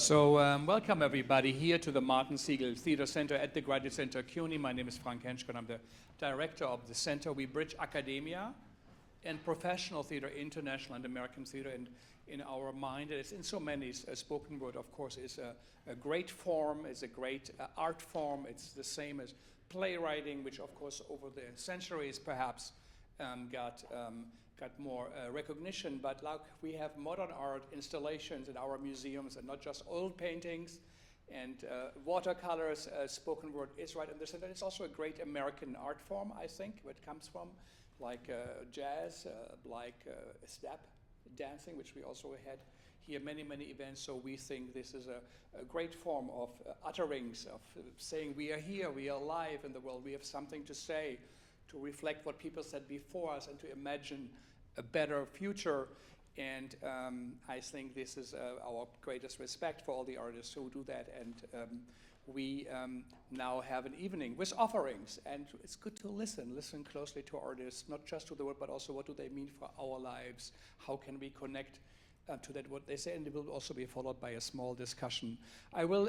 Welcome everybody here to the Martin Segal Theater Center at the Graduate Center CUNY. My name is Frank Henschke and I'm the director of the center. We bridge academia and professional theater, international and American theater in our mind. It's in so many. Spoken word, of course, is a great form, is a great art form. It's the same as playwriting, which of course over the centuries perhaps got more recognition, but like we have modern art installations in our museums and not just old paintings and watercolors. Spoken word is right in the center. It's also a great American art form, I think, where it comes from, like jazz, like step dancing, which we also had here many events. So we think this is a great form of utterings, of saying we are here, we are alive in the world, we have something to say, to reflect what people said before us and to imagine a better future. And I think this is our greatest respect for all the artists who do that. And we now have an evening with offerings, and it's good to listen closely to artists, not just to the word, but also what do they mean for our lives, how can we connect to that, what they say, and it will also be followed by a small discussion. I will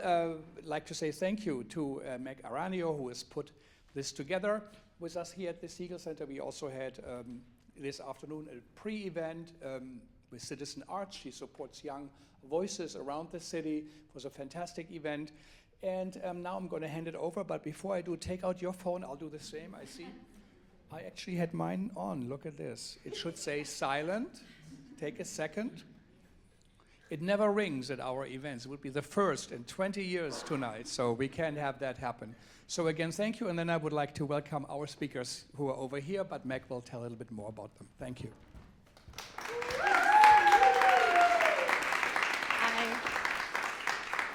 like to say thank you to Meg Aranio, who has put this together with us here at the Segal Center. We also had this afternoon a pre-event with Citizen Arts. She supports young voices around the city. It was a fantastic event. And now I'm going to hand it over, but before I do, take out your phone. I'll do the same. I see. I actually had mine on. Look at this. It should say silent. Take a second. It never rings at our events. It would be the first in 20 years tonight, so we can't have that happen. So again, thank you, and then I would like to welcome our speakers who are over here, but Meg will tell a little bit more about them. Thank you.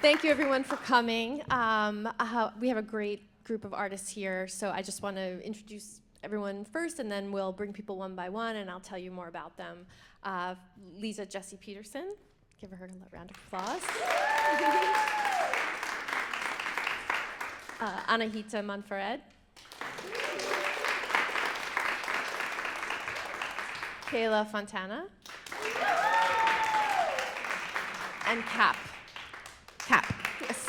Thank you, everyone, for coming. We have a great group of artists here, so I just want to introduce everyone first, and then we'll bring people one by one, and I'll tell you more about them. Lisa Jessie Peterson. Give her a round of applause. Anahita Manfred. Kayla Fontana. And Cap, yes.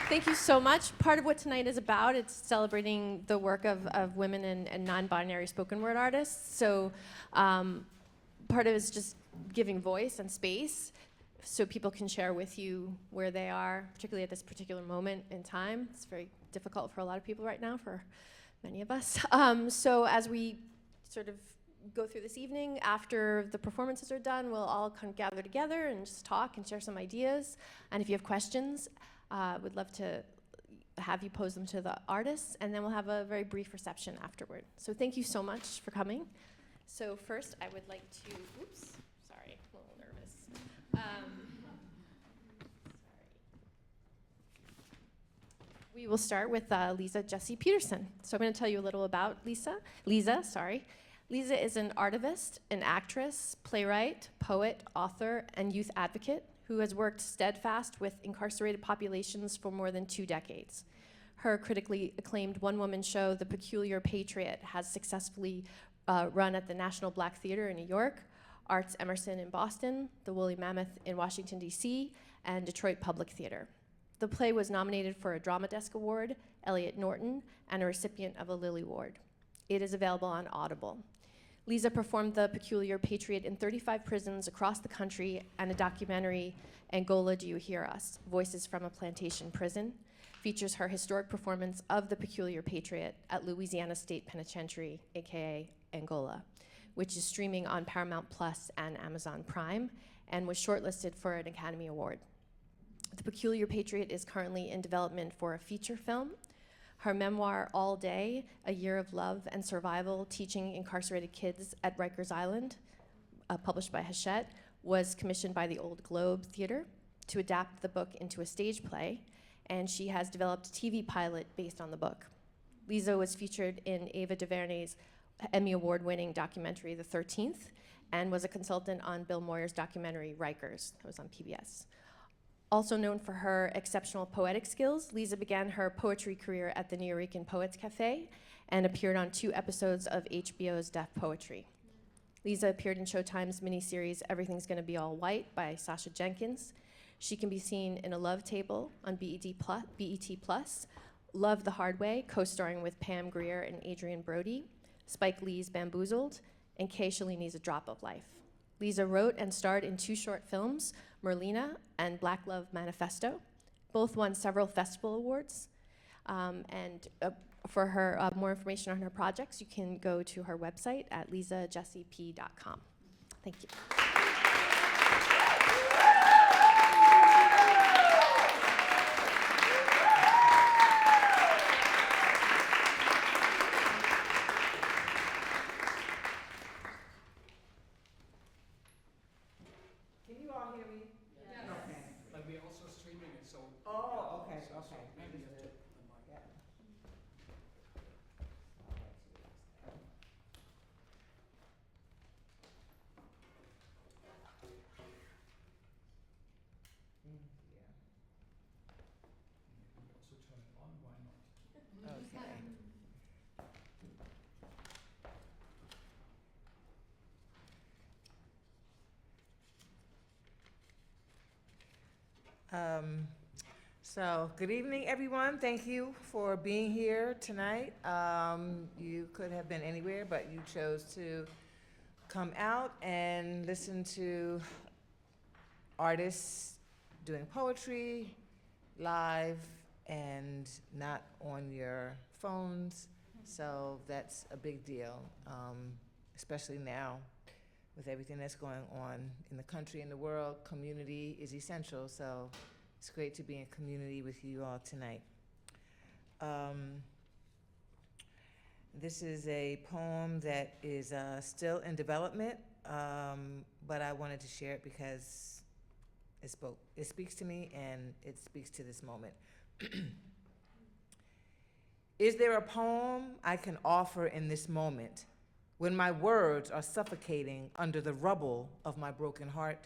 Thank you so much. Part of what tonight is about, it's celebrating the work of women and non-binary spoken word artists. So part of it is just giving voice and space so people can share with you where they are, particularly at this particular moment in time. It's very difficult for a lot of people right now, for many of us. So as we sort of go through this evening, after the performances are done, we'll all kind of gather together and just talk and share some ideas. And if you have questions, we'd love to have you pose them to the artists, and then we'll have a very brief reception afterward. So thank you so much for coming. So first, I would like to, oops, sorry, I'm a little nervous. We will start with Lisa Jessie Peterson. So I'm going to tell you a little about Lisa. Lisa is an artivist, an actress, playwright, poet, author, and youth advocate who has worked steadfast with incarcerated populations for more than 2 decades. Her critically acclaimed one-woman show, The Peculiar Patriot, has successfully run at the National Black Theater in New York, Arts Emerson in Boston, the Woolly Mammoth in Washington, D.C., and Detroit Public Theater. The play was nominated for a Drama Desk Award, Elliot Norton, and a recipient of a Lilly Award. It is available on Audible. Lisa performed The Peculiar Patriot in 35 prisons across the country, and a documentary, Angola, Do You Hear Us? Voices from a Plantation Prison, features her historic performance of The Peculiar Patriot at Louisiana State Penitentiary, aka Angola, which is streaming on Paramount Plus and Amazon Prime, and was shortlisted for an Academy Award. The Peculiar Patriot is currently in development for a feature film. Her memoir, All Day, A Year of Love and Survival, Teaching Incarcerated Kids at Rikers Island, published by Hachette, was commissioned by the Old Globe Theater to adapt the book into a stage play, and she has developed a TV pilot based on the book. Lisa was featured in Ava DuVernay's Emmy Award-winning documentary, The 13th, and was a consultant on Bill Moyer's documentary, Rikers, that was on PBS. Also known for her exceptional poetic skills, Lisa began her poetry career at the Nuyorican Poets Cafe and appeared on 2 episodes of HBO's Deaf Poetry. Lisa appeared in Showtime's miniseries Everything's Gonna Be All White by Sasha Jenkins. She can be seen in A Love Table on BET Plus, Love the Hard Way, co-starring with Pam Grier and Adrian Brody, Spike Lee's Bamboozled, and Kay Shalini's A Drop of Life. Lisa wrote and starred in 2 short films, Merlina and Black Love Manifesto. Both won several festival awards. For her more information on her projects, you can go to her website at lisajessiep.com. Thank you. Can you all hear me? Yes. Okay. But we're also streaming it, so. Oh, okay, so okay. maybe you have to put the mic. Yeah. Also turn it on, why not? Okay. So, good evening, everyone. Thank you for being here tonight. You could have been anywhere, but you chose to come out and listen to artists doing poetry live and not on your phones. So that's a big deal, especially now with everything that's going on in the country and the world. Community is essential, so it's great to be in community with you all tonight. This is a poem that is still in development, but I wanted to share it because it speaks to me and it speaks to this moment. Is there a poem I can offer in this moment when my words are suffocating under the rubble of my broken heart?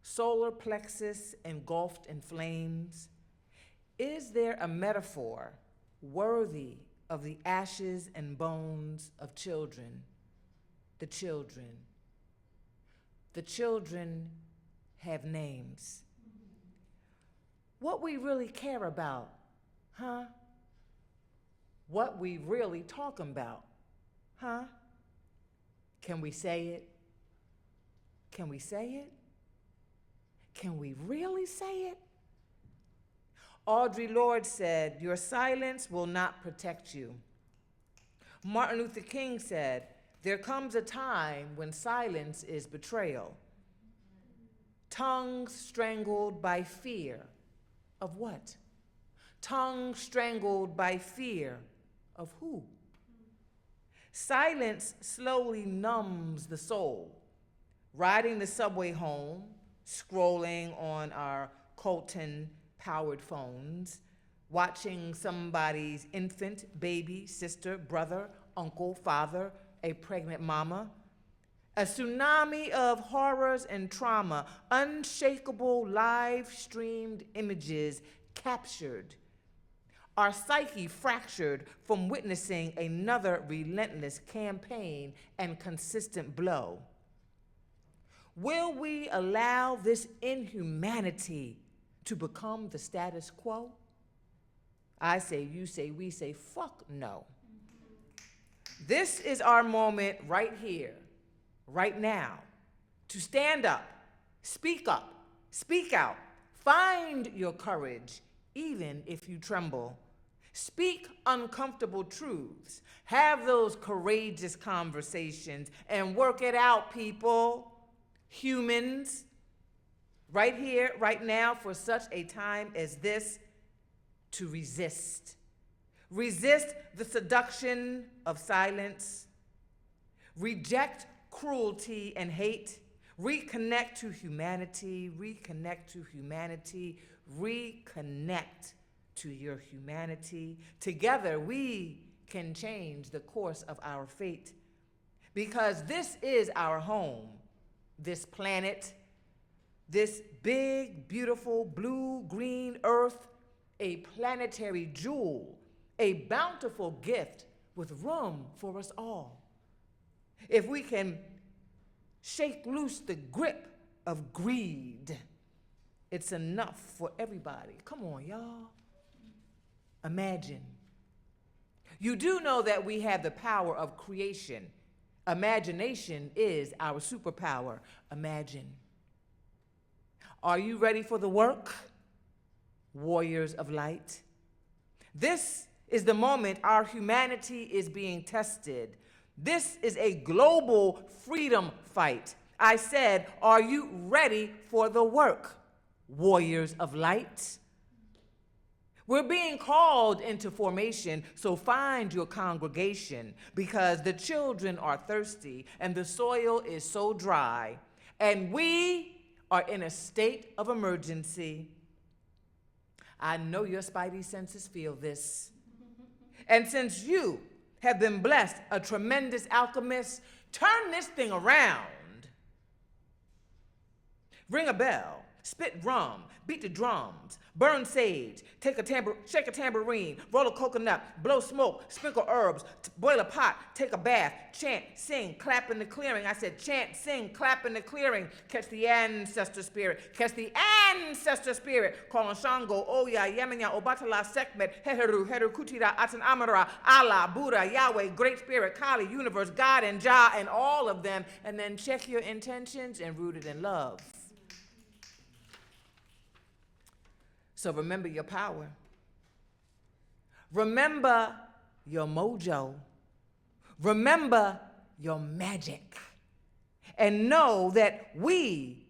Solar plexus engulfed in flames. Is there a metaphor worthy of the ashes and bones of children? The children. The children have names. What we really care about, huh? What we really talking about, huh? Can we say it? Can we say it? Can we really say it? Audre Lorde said, "Your silence will not protect you." Martin Luther King said, "There comes a time when silence is betrayal." Tongues strangled by fear of what? Tongues strangled by fear of who? Silence slowly numbs the soul. Riding the subway home, scrolling on our Colton-powered phones, watching somebody's infant, baby, sister, brother, uncle, father, a pregnant mama. A tsunami of horrors and trauma, unshakable live-streamed images captured. Our psyche fractured from witnessing another relentless campaign and consistent blow. Will we allow this inhumanity to become the status quo? I say, you say, we say, fuck no. This is our moment right here, right now, to stand up, speak out, find your courage, even if you tremble. Speak uncomfortable truths, have those courageous conversations, and work it out, people, humans, right here, right now, for such a time as this, to resist. Resist the seduction of silence, reject cruelty and hate, reconnect to humanity, reconnect to humanity, reconnect to your humanity. Together we can change the course of our fate, because this is our home, this planet, this big, beautiful, blue-green earth, a planetary jewel, a bountiful gift with room for us all. If we can Shake loose the grip of greed. It's enough for everybody. Come on, y'all. Imagine. You do know that we have the power of creation. Imagination is our superpower. Imagine. Are you ready for the work? Warriors of light. This is the moment our humanity is being tested. This is a global freedom fight. I said, are you ready for the work? Warriors of light. We're being called into formation, so find your congregation, because the children are thirsty and the soil is so dry, and we are in a state of emergency. I know your spidey senses feel this. And since you have been blessed, a tremendous alchemist, turn this thing around. Ring a bell, spit rum, beat the drums, burn sage, shake a tambourine, roll a coconut, blow smoke, sprinkle herbs, boil a pot, take a bath, chant, sing, clap in the clearing. I said chant, sing, clap in the clearing. Catch the ancestor spirit, catch the ancestor spirit. Call on Shango, Oya, Yemenya, Obatala, Sekhmet, Heheru, Heru, Kutira, Atan Amara, Allah, Buddha, Yahweh, Great Spirit, Kali, Universe, God, and Jah, and all of them. And then check your intentions and root it in love. So remember your power. Remember your mojo. Remember your magic. And know that we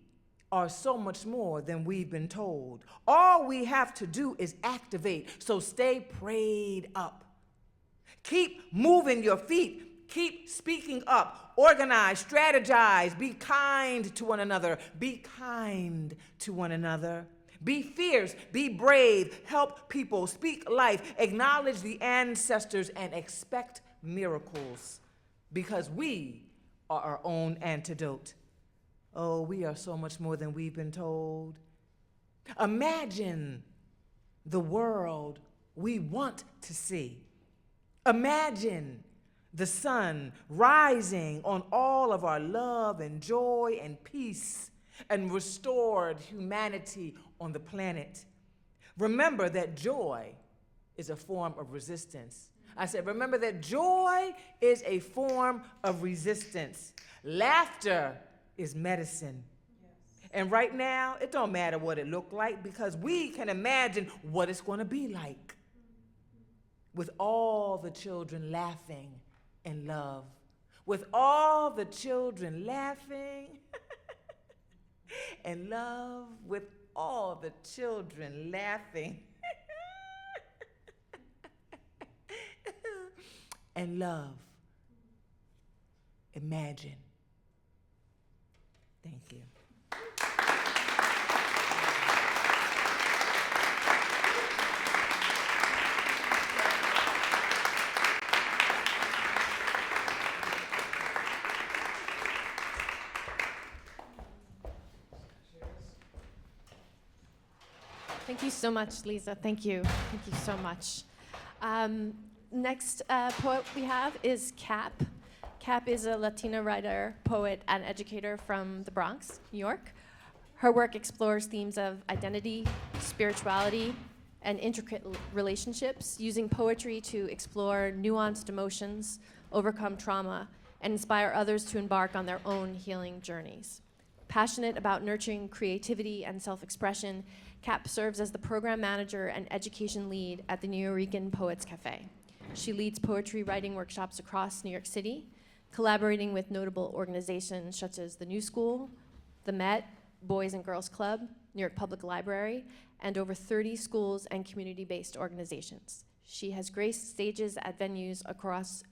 are so much more than we've been told. All we have to do is activate, so stay prayed up. Keep moving your feet. Keep speaking up. Organize, strategize, be kind to one another. Be kind to one another. Be fierce, be brave, help people, speak life, acknowledge the ancestors, and expect miracles, because we are our own antidote. Oh, we are so much more than we've been told. Imagine the world we want to see. Imagine the sun rising on all of our love and joy and peace and restored humanity on the planet. Remember that joy is a form of resistance. I said, remember that joy is a form of resistance. Laughter is medicine. Yes. And right now, it don't matter what it looked like, because we can imagine what it's going to be like with all the children laughing in love. With all the children laughing and love, with all the children laughing and love. Imagine. Thank you. Thank you so much, Lisa. Thank you. Thank you so much. Next poet we have is Cap. Cap is a Latina writer, poet, and educator from the Bronx, New York. Her work explores themes of identity, spirituality, and intricate relationships, using poetry to explore nuanced emotions, overcome trauma, and inspire others to embark on their own healing journeys. Passionate about nurturing creativity and self-expression, Cap serves as the program manager and education lead at the Nuyorican Poets Cafe. She leads poetry writing workshops across New York City, collaborating with notable organizations such as the New School, the Met, Boys and Girls Club, New York Public Library, and over 30 schools and community-based organizations. She has graced stages at venues across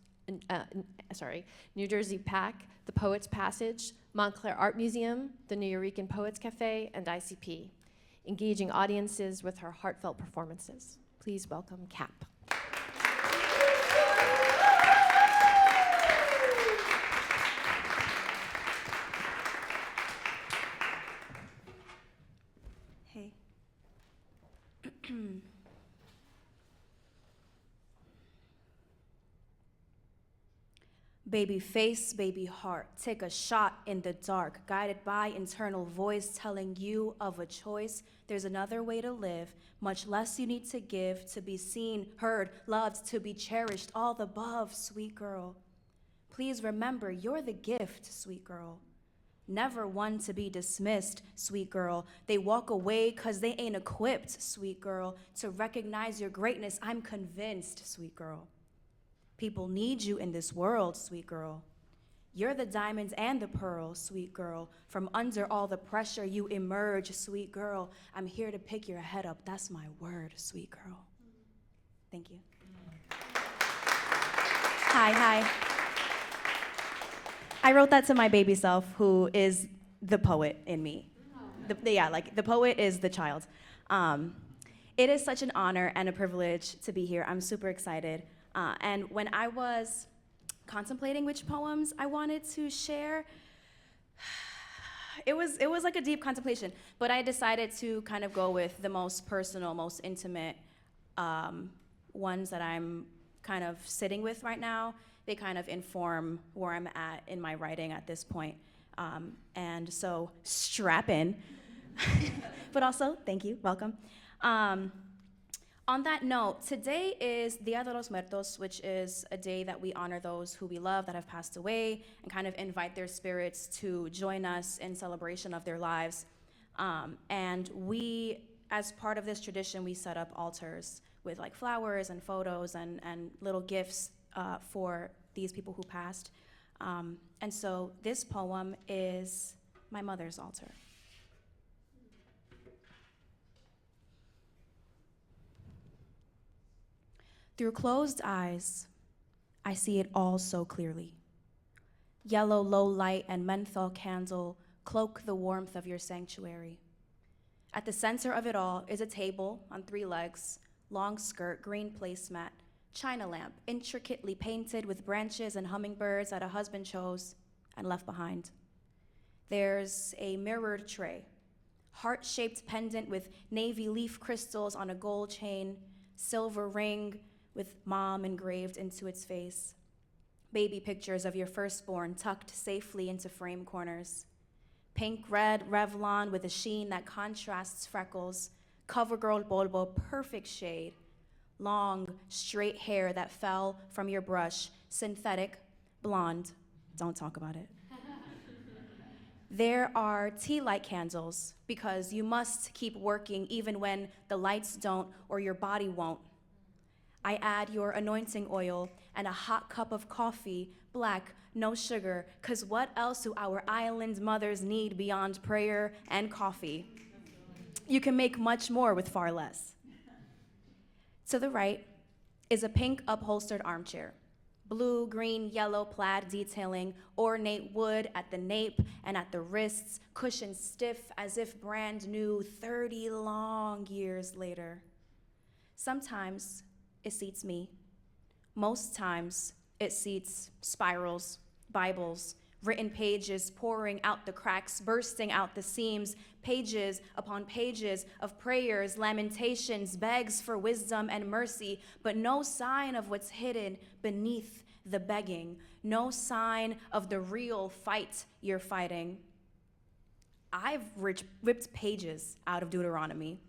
New Jersey PAC, the Poets Passage, Montclair Art Museum, the Nuyorican Poets Cafe, and ICP, engaging audiences with her heartfelt performances. Please welcome Cap. Hey. Baby face, baby heart, take a shot in the dark, guided by internal voice telling you of a choice. There's another way to live, much less you need to give, to be seen, heard, loved, to be cherished, all the above, sweet girl. Please remember, you're the gift, sweet girl. Never one to be dismissed, sweet girl. They walk away 'cause they ain't equipped, sweet girl, to recognize your greatness. I'm convinced, sweet girl. People need you in this world, sweet girl. You're the diamonds and the pearls, sweet girl. From under all the pressure, you emerge, sweet girl. I'm here to pick your head up. That's my word, sweet girl. Thank you. Hi. I wrote that to my baby self, who is the poet in me. The poet is the child. It is such an honor and a privilege to be here. I'm super excited. And when I was contemplating which poems I wanted to share, it was like a deep contemplation, but I decided to kind of go with the most personal, most intimate ones that I'm kind of sitting with right now. They kind of inform where I'm at in my writing at this point. And so strap in, but also thank you, welcome. On that note, today is Dia de los Muertos, which is a day that we honor those who we love that have passed away and kind of invite their spirits to join us in celebration of their lives. And we, as part of this tradition, we set up altars with like flowers and photos and little gifts for these people who passed. And so this poem is my mother's altar. Through closed eyes, I see it all so clearly. Yellow low light and menthol candle cloak the warmth of your sanctuary. At the center of it all is a table on 3 legs, long skirt, green placemat, china lamp, intricately painted with branches and hummingbirds that a husband chose and left behind. There's a mirrored tray, heart-shaped pendant with navy leaf crystals on a gold chain, silver ring, with mom engraved into its face. Baby pictures of your firstborn tucked safely into frame corners. Pink, red Revlon with a sheen that contrasts freckles. CoverGirl Polvo, perfect shade. Long, straight hair that fell from your brush. Synthetic, blonde. Don't talk about it. There are tea light candles because you must keep working even when the lights don't or your body won't. I add your anointing oil and a hot cup of coffee, black, no sugar, 'cause what else do our island mothers need beyond prayer and coffee? You can make much more with far less. To the right is a pink upholstered armchair, blue, green, yellow plaid detailing, ornate wood at the nape and at the wrists, cushioned stiff as if brand new 30 long years later. Sometimes it seats me. Most times, it seats spirals, Bibles, written pages pouring out the cracks, bursting out the seams, pages upon pages of prayers, lamentations, begs for wisdom and mercy, but no sign of what's hidden beneath the begging, no sign of the real fight you're fighting. I've ripped pages out of Deuteronomy.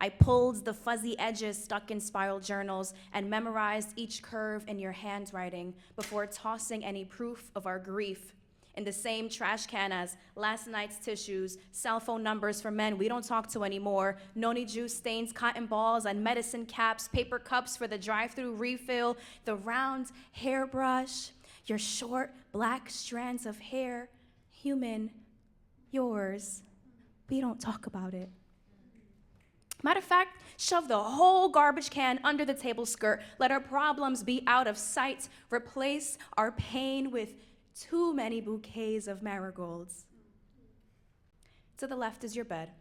I pulled the fuzzy edges stuck in spiral journals and memorized each curve in your handwriting before tossing any proof of our grief in the same trash can as last night's tissues, cell phone numbers for men we don't talk to anymore, noni juice stains, cotton balls, and medicine caps, paper cups for the drive-through refill, the round hairbrush, your short black strands of hair, human, yours. We don't talk about it. Matter of fact, shove the whole garbage can under the table skirt. Let our problems be out of sight. Replace our pain with too many bouquets of marigolds. To the left is your bed.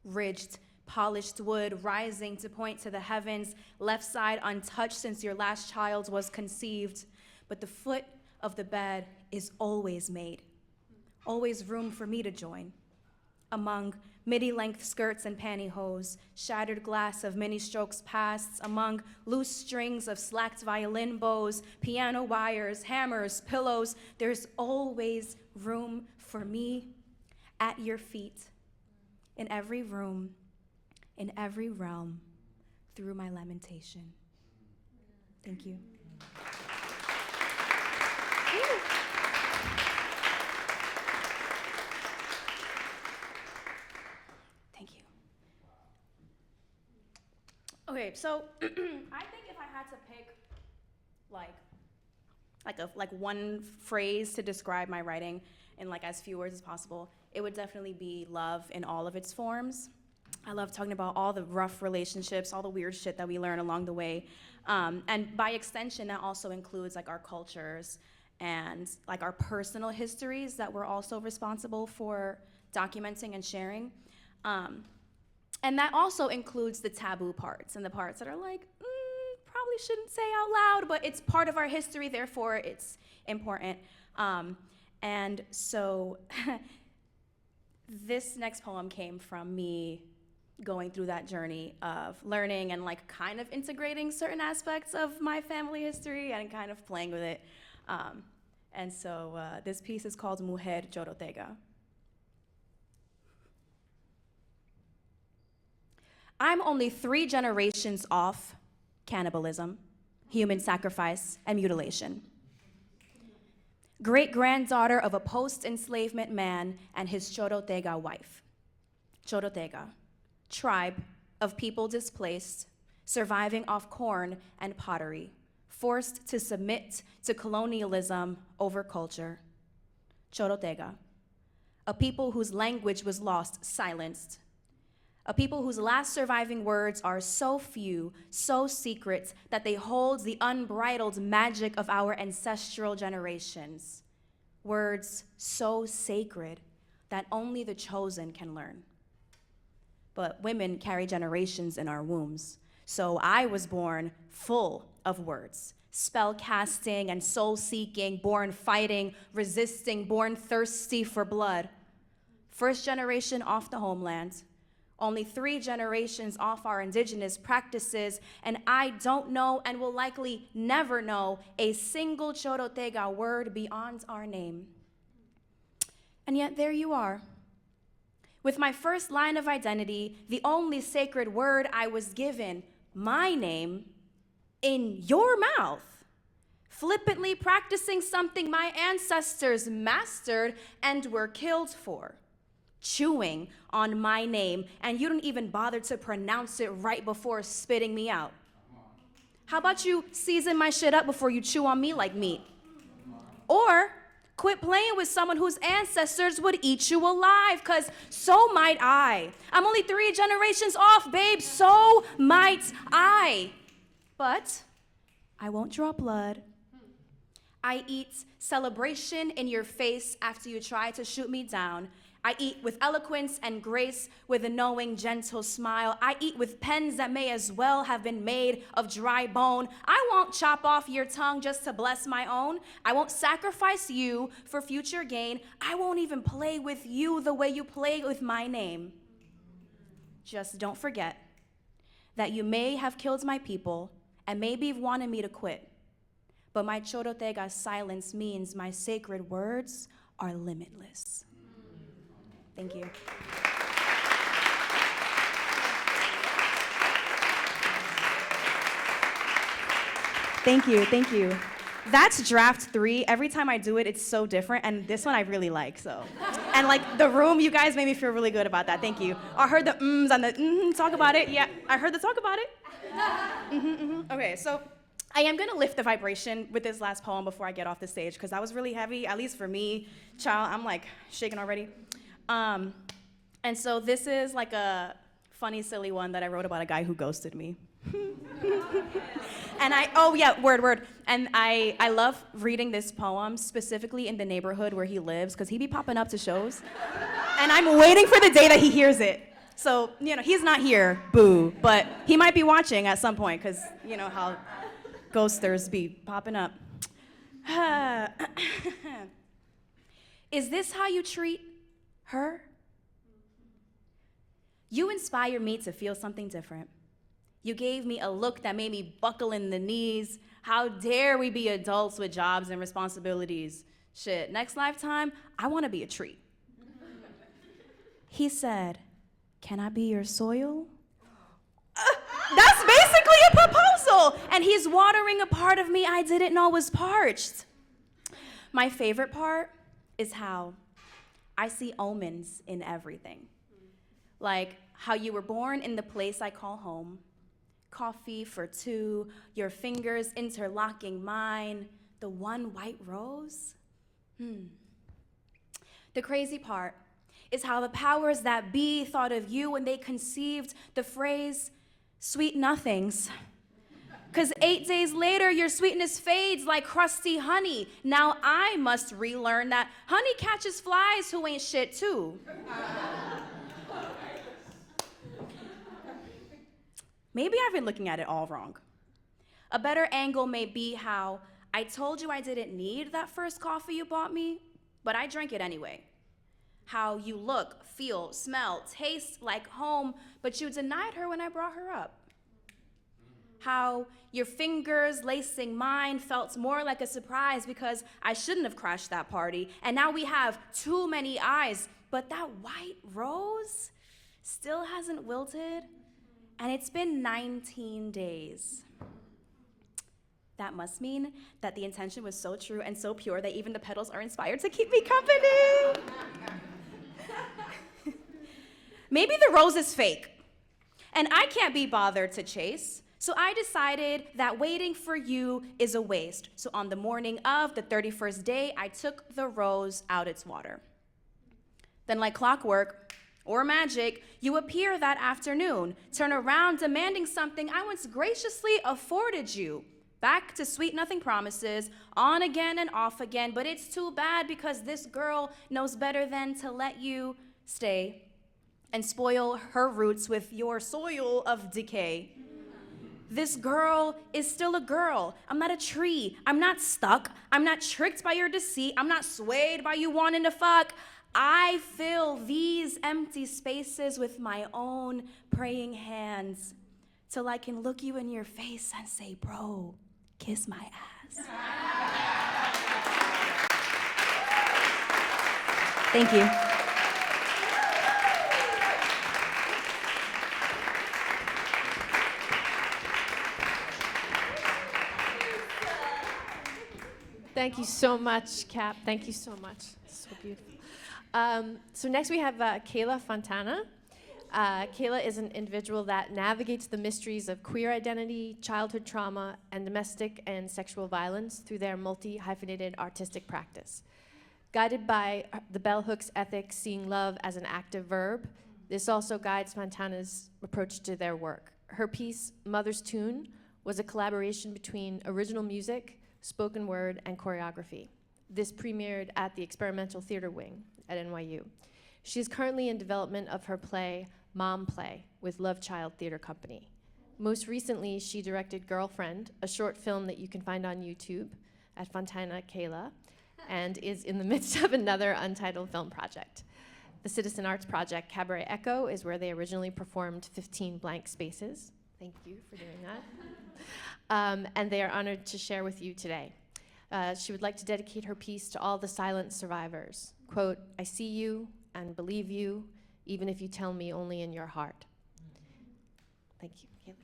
Ridged, polished wood rising to point to the heavens. Left side untouched since your last child was conceived. But the foot of the bed is always made. Always room for me to join. among midi-length skirts and pantyhose, shattered glass of mini strokes past, among loose strings of slacked violin bows, piano wires, hammers, pillows. There's always room for me at your feet, in every room, in every realm, through my lamentation. Thank you. Thank you. Okay, so I think if I had to pick like one phrase to describe my writing in like as few words as possible, it would definitely be love in all of its forms. I love talking about all the rough relationships, all the weird shit that we learn along the way. And by extension, that also includes like our cultures and like our personal histories that we're also responsible for documenting and sharing. And that also includes the taboo parts and the parts that are like, probably shouldn't say out loud, but it's part of our history, therefore it's important. And so this next poem came from me going through that journey of learning and like kind of integrating certain aspects of my family history and kind of playing with it. And so this piece is called Mujer Chorotega. I'm only 3 generations off cannibalism, human sacrifice, and mutilation. Great-granddaughter of a post-enslavement man and his Chorotega wife. Chorotega, tribe of people displaced, surviving off corn and pottery, forced to submit to colonialism over culture. Chorotega, a people whose language was lost, silenced. A people whose last surviving words are so few, so secret, that they hold the unbridled magic of our ancestral generations. Words so sacred that only the chosen can learn. But women carry generations in our wombs. So I was born full of words, spell casting and soul seeking, born fighting, resisting, born thirsty for blood. First generation off the homeland. Only 3 generations off our indigenous practices, and I don't know and will likely never know a single Chorotega word beyond our name. And yet there you are. With my first line of identity, the only sacred word I was given, my name, in your mouth, flippantly practicing something my ancestors mastered and were killed for. Chewing on my name, and you don't even bother to pronounce it right before spitting me out. How about you season my shit up before you chew on me like meat? Or quit playing with someone whose ancestors would eat you alive, cause so might I. I'm only 3 generations off, babe, so might I. But I won't draw blood. I eat celebration in your face after you try to shoot me down. I eat with eloquence and grace, with a knowing, gentle smile. I eat with pens that may as well have been made of dry bone. I won't chop off your tongue just to bless my own. I won't sacrifice you for future gain. I won't even play with you the way you play with my name. Just don't forget that you may have killed my people and maybe wanted me to quit. But my Chorotega silence means my sacred words are limitless. Thank you. Thank you, thank you. That's draft 3. Every time I do it, it's so different, and this one I really like, so. And like the room, you guys made me feel really good about that, thank you. I heard the and the talk about it, yeah, I heard the talk about it. Okay, so I am gonna lift the vibration with this last poem before I get off the stage, because that was really heavy, at least for me. Child, I'm like shaking already. And so this is like a funny, silly one that I wrote about a guy who ghosted me. And word. And I love reading this poem specifically in the neighborhood where he lives, because he be popping up to shows. And I'm waiting for the day that he hears it. So, you know, he's not here, boo, but he might be watching at some point, because you know how ghosters be popping up. Is this how you treat her? You inspire me to feel something different. You gave me a look that made me buckle in the knees. How dare we be adults with jobs and responsibilities? Shit, next lifetime, I want to be a tree. He said, "Can I be your soil?" That's basically a proposal. And he's watering a part of me I didn't know was parched. My favorite part is how I see omens in everything. Like how you were born in the place I call home. Coffee for two, your fingers interlocking mine, the one white rose. The crazy part is how the powers that be thought of you when they conceived the phrase, sweet nothings. Because 8 days later, your sweetness fades like crusty honey. Now I must relearn that honey catches flies who ain't shit too. Maybe I've been looking at it all wrong. A better angle may be how I told you I didn't need that first coffee you bought me, but I drank it anyway. How you look, feel, smell, taste like home, but you denied her when I brought her up. How your fingers lacing mine felt more like a surprise because I shouldn't have crashed that party, and now we have too many eyes, but that white rose still hasn't wilted, and it's been 19 days. That must mean that the intention was so true and so pure that even the petals are inspired to keep me company. Maybe the rose is fake, and I can't be bothered to chase. So I decided that waiting for you is a waste. So on the morning of the 31st day, I took the rose out its water. Then like clockwork or magic, you appear that afternoon, turn around demanding something I once graciously afforded you. Back to sweet nothing promises, on again and off again, but it's too bad because this girl knows better than to let you stay and spoil her roots with your soil of decay. This girl is still a girl. I'm not a tree. I'm not stuck. I'm not tricked by your deceit. I'm not swayed by you wanting to fuck. I fill these empty spaces with my own praying hands till I can look you in your face and say, bro, kiss my ass. Thank you. Thank you so much, Cap. Thank you so much. So beautiful. So next we have Kayla Fontana. Kayla is an individual that navigates the mysteries of queer identity, childhood trauma, and domestic and sexual violence through their multi-hyphenated artistic practice. Guided by the bell hooks ethic, seeing love as an active verb, this also guides Fontana's approach to their work. Her piece, Mother's Tune, was a collaboration between original music, spoken word, and choreography. This premiered at the Experimental Theater Wing at NYU. She is currently in development of her play, Mom Play, with Love Child Theater Company. Most recently, she directed Girlfriend, a short film that you can find on YouTube at Fontana Kayla, and is in the midst of another untitled film project. The Citizen Arts Project Cabaret Echo is where they originally performed 15 Blank Spaces. Thank you for doing that. And they are honored to share with you today. She would like to dedicate her piece to all the silent survivors. Quote, I see you and believe you, even if you tell me only in your heart. Thank you. Kayla.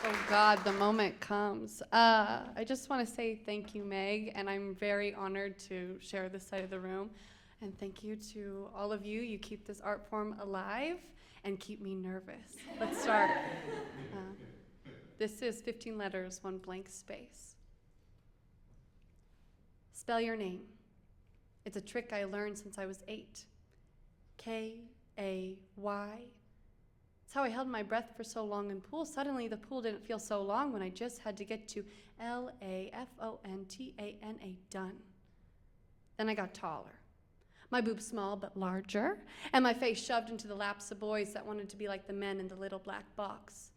Oh God, the moment comes. I just want to say thank you, Meg, and I'm very honored to share this side of the room. And thank you to all of you. You keep this art form alive and keep me nervous. Let's start. This is 15 letters, 1 blank space. Spell your name. It's a trick I learned since I was 8. K-A-Y. It's how I held my breath for so long in pool. Suddenly the pool didn't feel so long when I just had to get to L-A-F-O-N-T-A-N-A, done. Then I got taller. My boobs small but larger, and my face shoved into the laps of boys that wanted to be like the men in the little black box.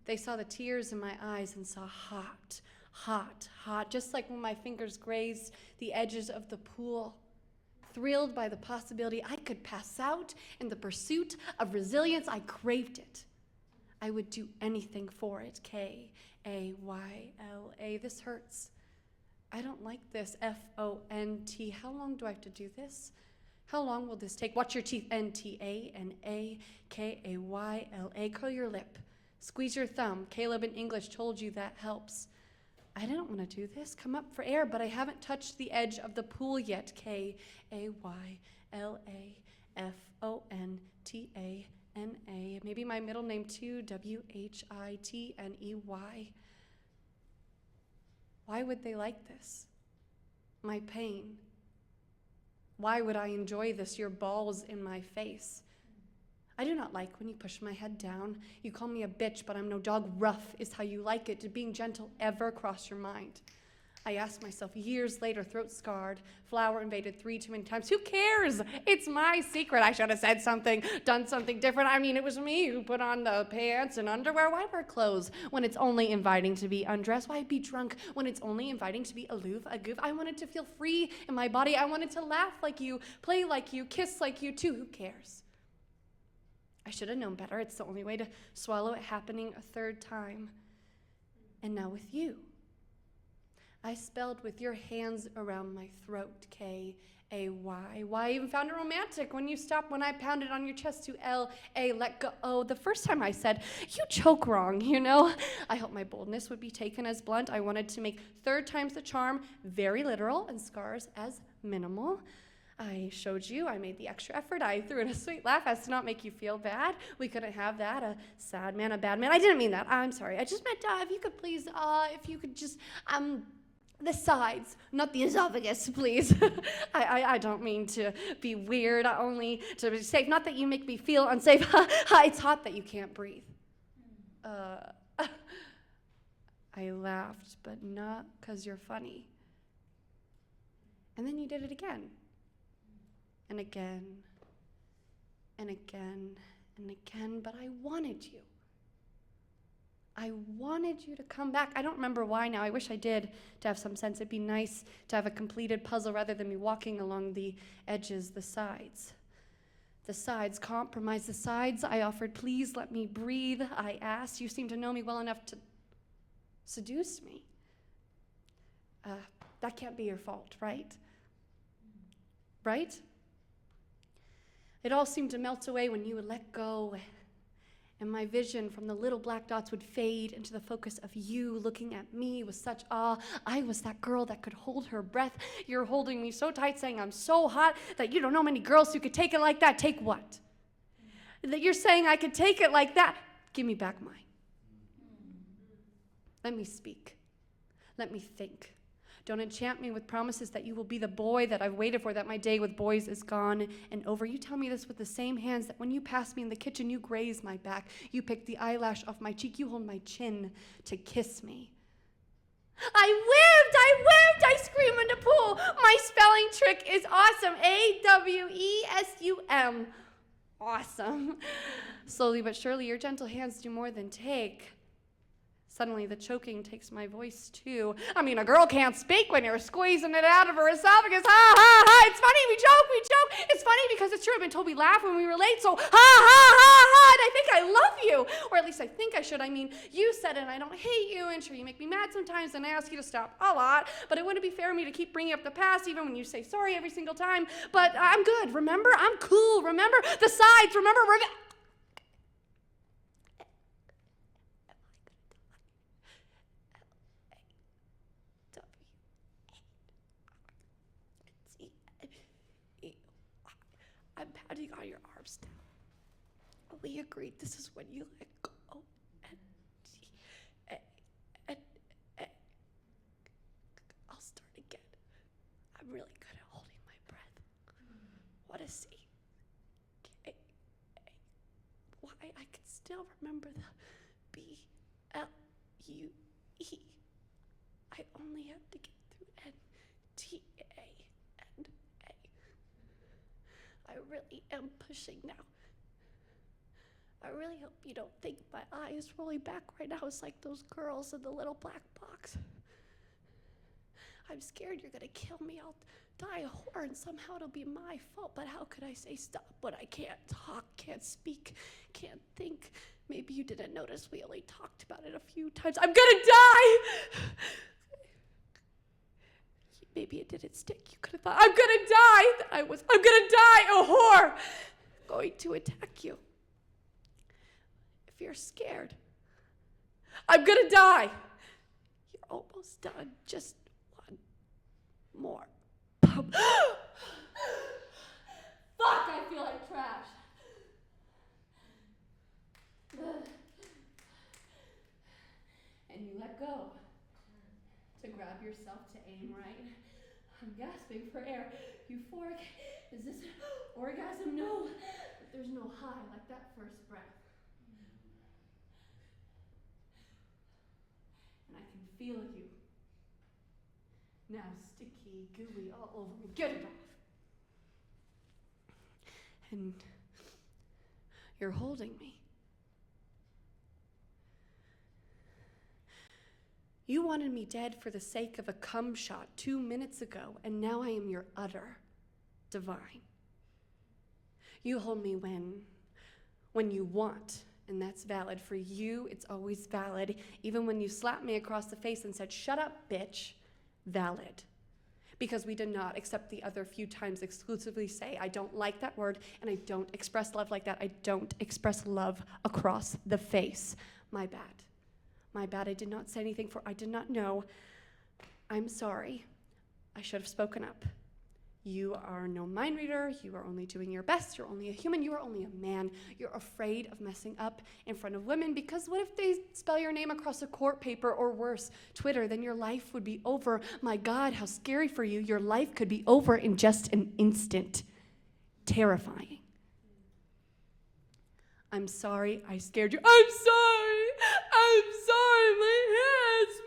They saw the tears in my eyes and saw hot, hot, hot, just like when my fingers grazed the edges of the pool. Thrilled by the possibility I could pass out in the pursuit of resilience, I craved it. I would do anything for it. K-A-Y-L-A. This hurts. I don't like this. F-O-N-T. How long do I have to do this? How long will this take? Watch your teeth. N-T-A-N-A-K-A-Y-L-A. Curl your lip. Squeeze your thumb. Caleb in English told you that helps. I didn't want to do this. Come up for air, but I haven't touched the edge of the pool yet. K-A-Y-L-A-F-O-N-T-A-N-A. Maybe my middle name too, W-H-I-T-N-E-Y. Why would they like this? My pain. Why would I enjoy this? Your balls in my face. I do not like when you push my head down. You call me a bitch, but I'm no dog. Rough is how you like it. Did being gentle ever cross your mind? I asked myself years later, throat scarred, flower invaded 3 too many times. Who cares? It's my secret. I should have said something, done something different. I mean, it was me who put on the pants and underwear. Why wear clothes when it's only inviting to be undressed? Why be drunk when it's only inviting to be aloof, a goof? I wanted to feel free in my body. I wanted to laugh like you, play like you, kiss like you too. Who cares? I should have known better. It's the only way to swallow it happening a third time. And now with you. I spelled with your hands around my throat, K-A-Y. Why I even found it romantic when you stopped when I pounded on your chest to L-A, let go. Oh, the first time I said, you choke wrong, you know? I hope my boldness would be taken as blunt. I wanted to make 3 times the charm very literal and scars as minimal. I showed you, I made the extra effort, I threw in a sweet laugh as to not make you feel bad. We couldn't have that, a sad man, a bad man. I didn't mean that, I'm sorry. I just meant, if you could please, if you could just, the sides, not the esophagus, please. I don't mean to be weird, only to be safe. Not that you make me feel unsafe. It's hot that you can't breathe. I laughed, but not because you're funny. And then you did it again. And again, and again, and again, but I wanted you. I wanted you to come back. I don't remember why now. I wish I did, to have some sense. It'd be nice to have a completed puzzle rather than me walking along the edges, the sides. The sides, compromise the sides. I offered, please let me breathe. I asked. You seem to know me well enough to seduce me. That can't be your fault, right? Right? It all seemed to melt away when you would let go, and my vision from the little black dots would fade into the focus of you looking at me with such awe. I was that girl that could hold her breath. You're holding me so tight, saying I'm so hot that you don't know many girls who could take it like that. Take what? That you're saying I could take it like that. Give me back mine. Let me speak. Let me think. Don't enchant me with promises that you will be the boy that I've waited for, that my day with boys is gone and over. You tell me this with the same hands that when you pass me in the kitchen, you graze my back. You pick the eyelash off my cheek. You hold my chin to kiss me. I scream in the pool. My spelling trick is awesome. A-W-E-S-U-M. Awesome. Slowly but surely, your gentle hands do more than take. Suddenly, the choking takes my voice, too. I mean, a girl can't speak when you're squeezing it out of her esophagus. Ha, ha, ha. It's funny. We joke. It's funny because it's true. I've been told we laugh when we relate, so ha, ha, ha, ha. And I think I love you. Or at least I think I should. I mean, you said it, and I don't hate you. And sure, you make me mad sometimes, and I ask you to stop a lot. But it wouldn't be fair of me to keep bringing up the past, even when you say sorry every single time. But I'm good. Remember? I'm cool. Remember? The sides. Remember? I'm patting on your arms now. We agreed this is when you let go. And I'll start again. I'm really good at holding my breath. What a scene. Why I can still remember the B-L-U-E. I only have to get through N-T-A-N-A. I really am pushing now. I really hope you don't think my eye is rolling back right now. It's like those girls in the little black box. I'm scared you're gonna kill me. I'll die a whore and somehow it'll be my fault. But how could I say stop when I can't talk, can't speak, can't think? Maybe you didn't notice we only talked about it a few times. I'm gonna die! Maybe it didn't stick. You could have thought, I'm gonna die! I'm gonna die a whore! Going to attack you. If you're scared, I'm gonna die! You're almost done. Just one more pump. Fuck, I feel like trash. And you let go to grab yourself to aim right. I'm gasping for air. Euphoric. Is this orgasm? No. But there's no high like that first breath. And I can feel you. Now sticky, gooey all over me. Get it off. And you're holding me. You wanted me dead for the sake of a cum shot 2 minutes ago, and now I am your utter divine. You hold me when you want, and that's valid. For you, it's always valid. Even when you slapped me across the face and said, "Shut up, bitch," valid. Because we did not, except the other few times, exclusively say, "I don't like that word, and I don't express love like that. I don't express love across the face." My bad. My bad, I did not say anything, for I did not know. I'm sorry. I should have spoken up. You are no mind reader. You are only doing your best. You're only a human. You are only a man. You're afraid of messing up in front of women, because what if they spell your name across a court paper, or worse, Twitter? Then your life would be over. My God, how scary for you. Your life could be over in just an instant. Terrifying. I'm sorry I scared you. I'm sorry. I'm sorry. My hands.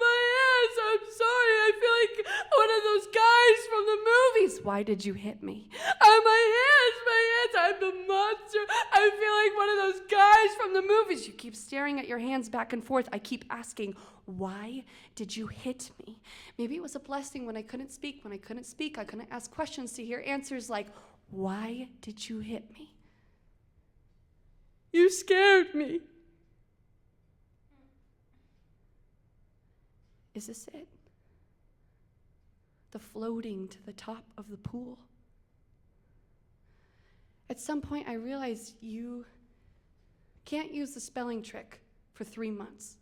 I'm sorry. I feel like one of those guys from the movies. Why did you hit me? My hands. I'm the monster. I feel like one of those guys from the movies. You keep staring at your hands back and forth. I keep asking, why did you hit me? Maybe it was a blessing when I couldn't speak. When I couldn't speak, I couldn't ask questions to hear answers like, why did you hit me? You scared me. Is this it? The floating to the top of the pool. At some point, I realized you can't use the spelling trick for 3 months.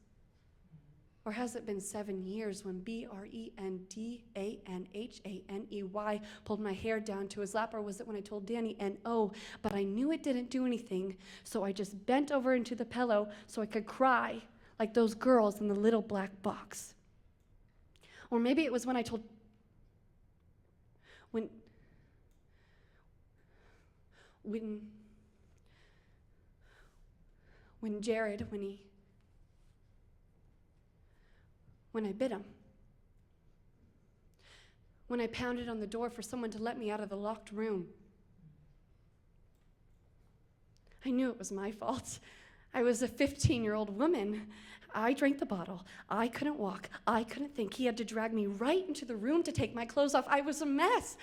Or has it been 7 years when BRENDANHANEY pulled my hair down to his lap? Or was it when I told Danny N-O? But I knew it didn't do anything, so I just bent over into the pillow so I could cry like those girls in the little black box. Or maybe it was when I told... When Jared, when I bit him. When I pounded on the door for someone to let me out of the locked room. I knew it was my fault. I was a 15-year-old woman. I drank the bottle. I couldn't walk. I couldn't think. He had to drag me right into the room to take my clothes off. I was a mess.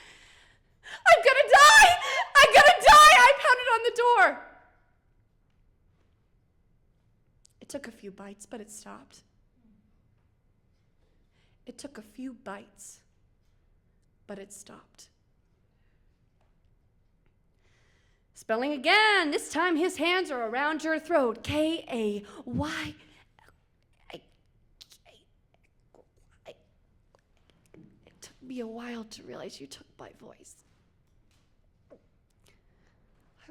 I'm gonna die! I'm gonna die! I pounded on the door. It took a few bites, but it stopped. It took a few bites, but it stopped. Spelling again. This time his hands are around your throat. K-A-Y. It took me a while to realize you took my voice. I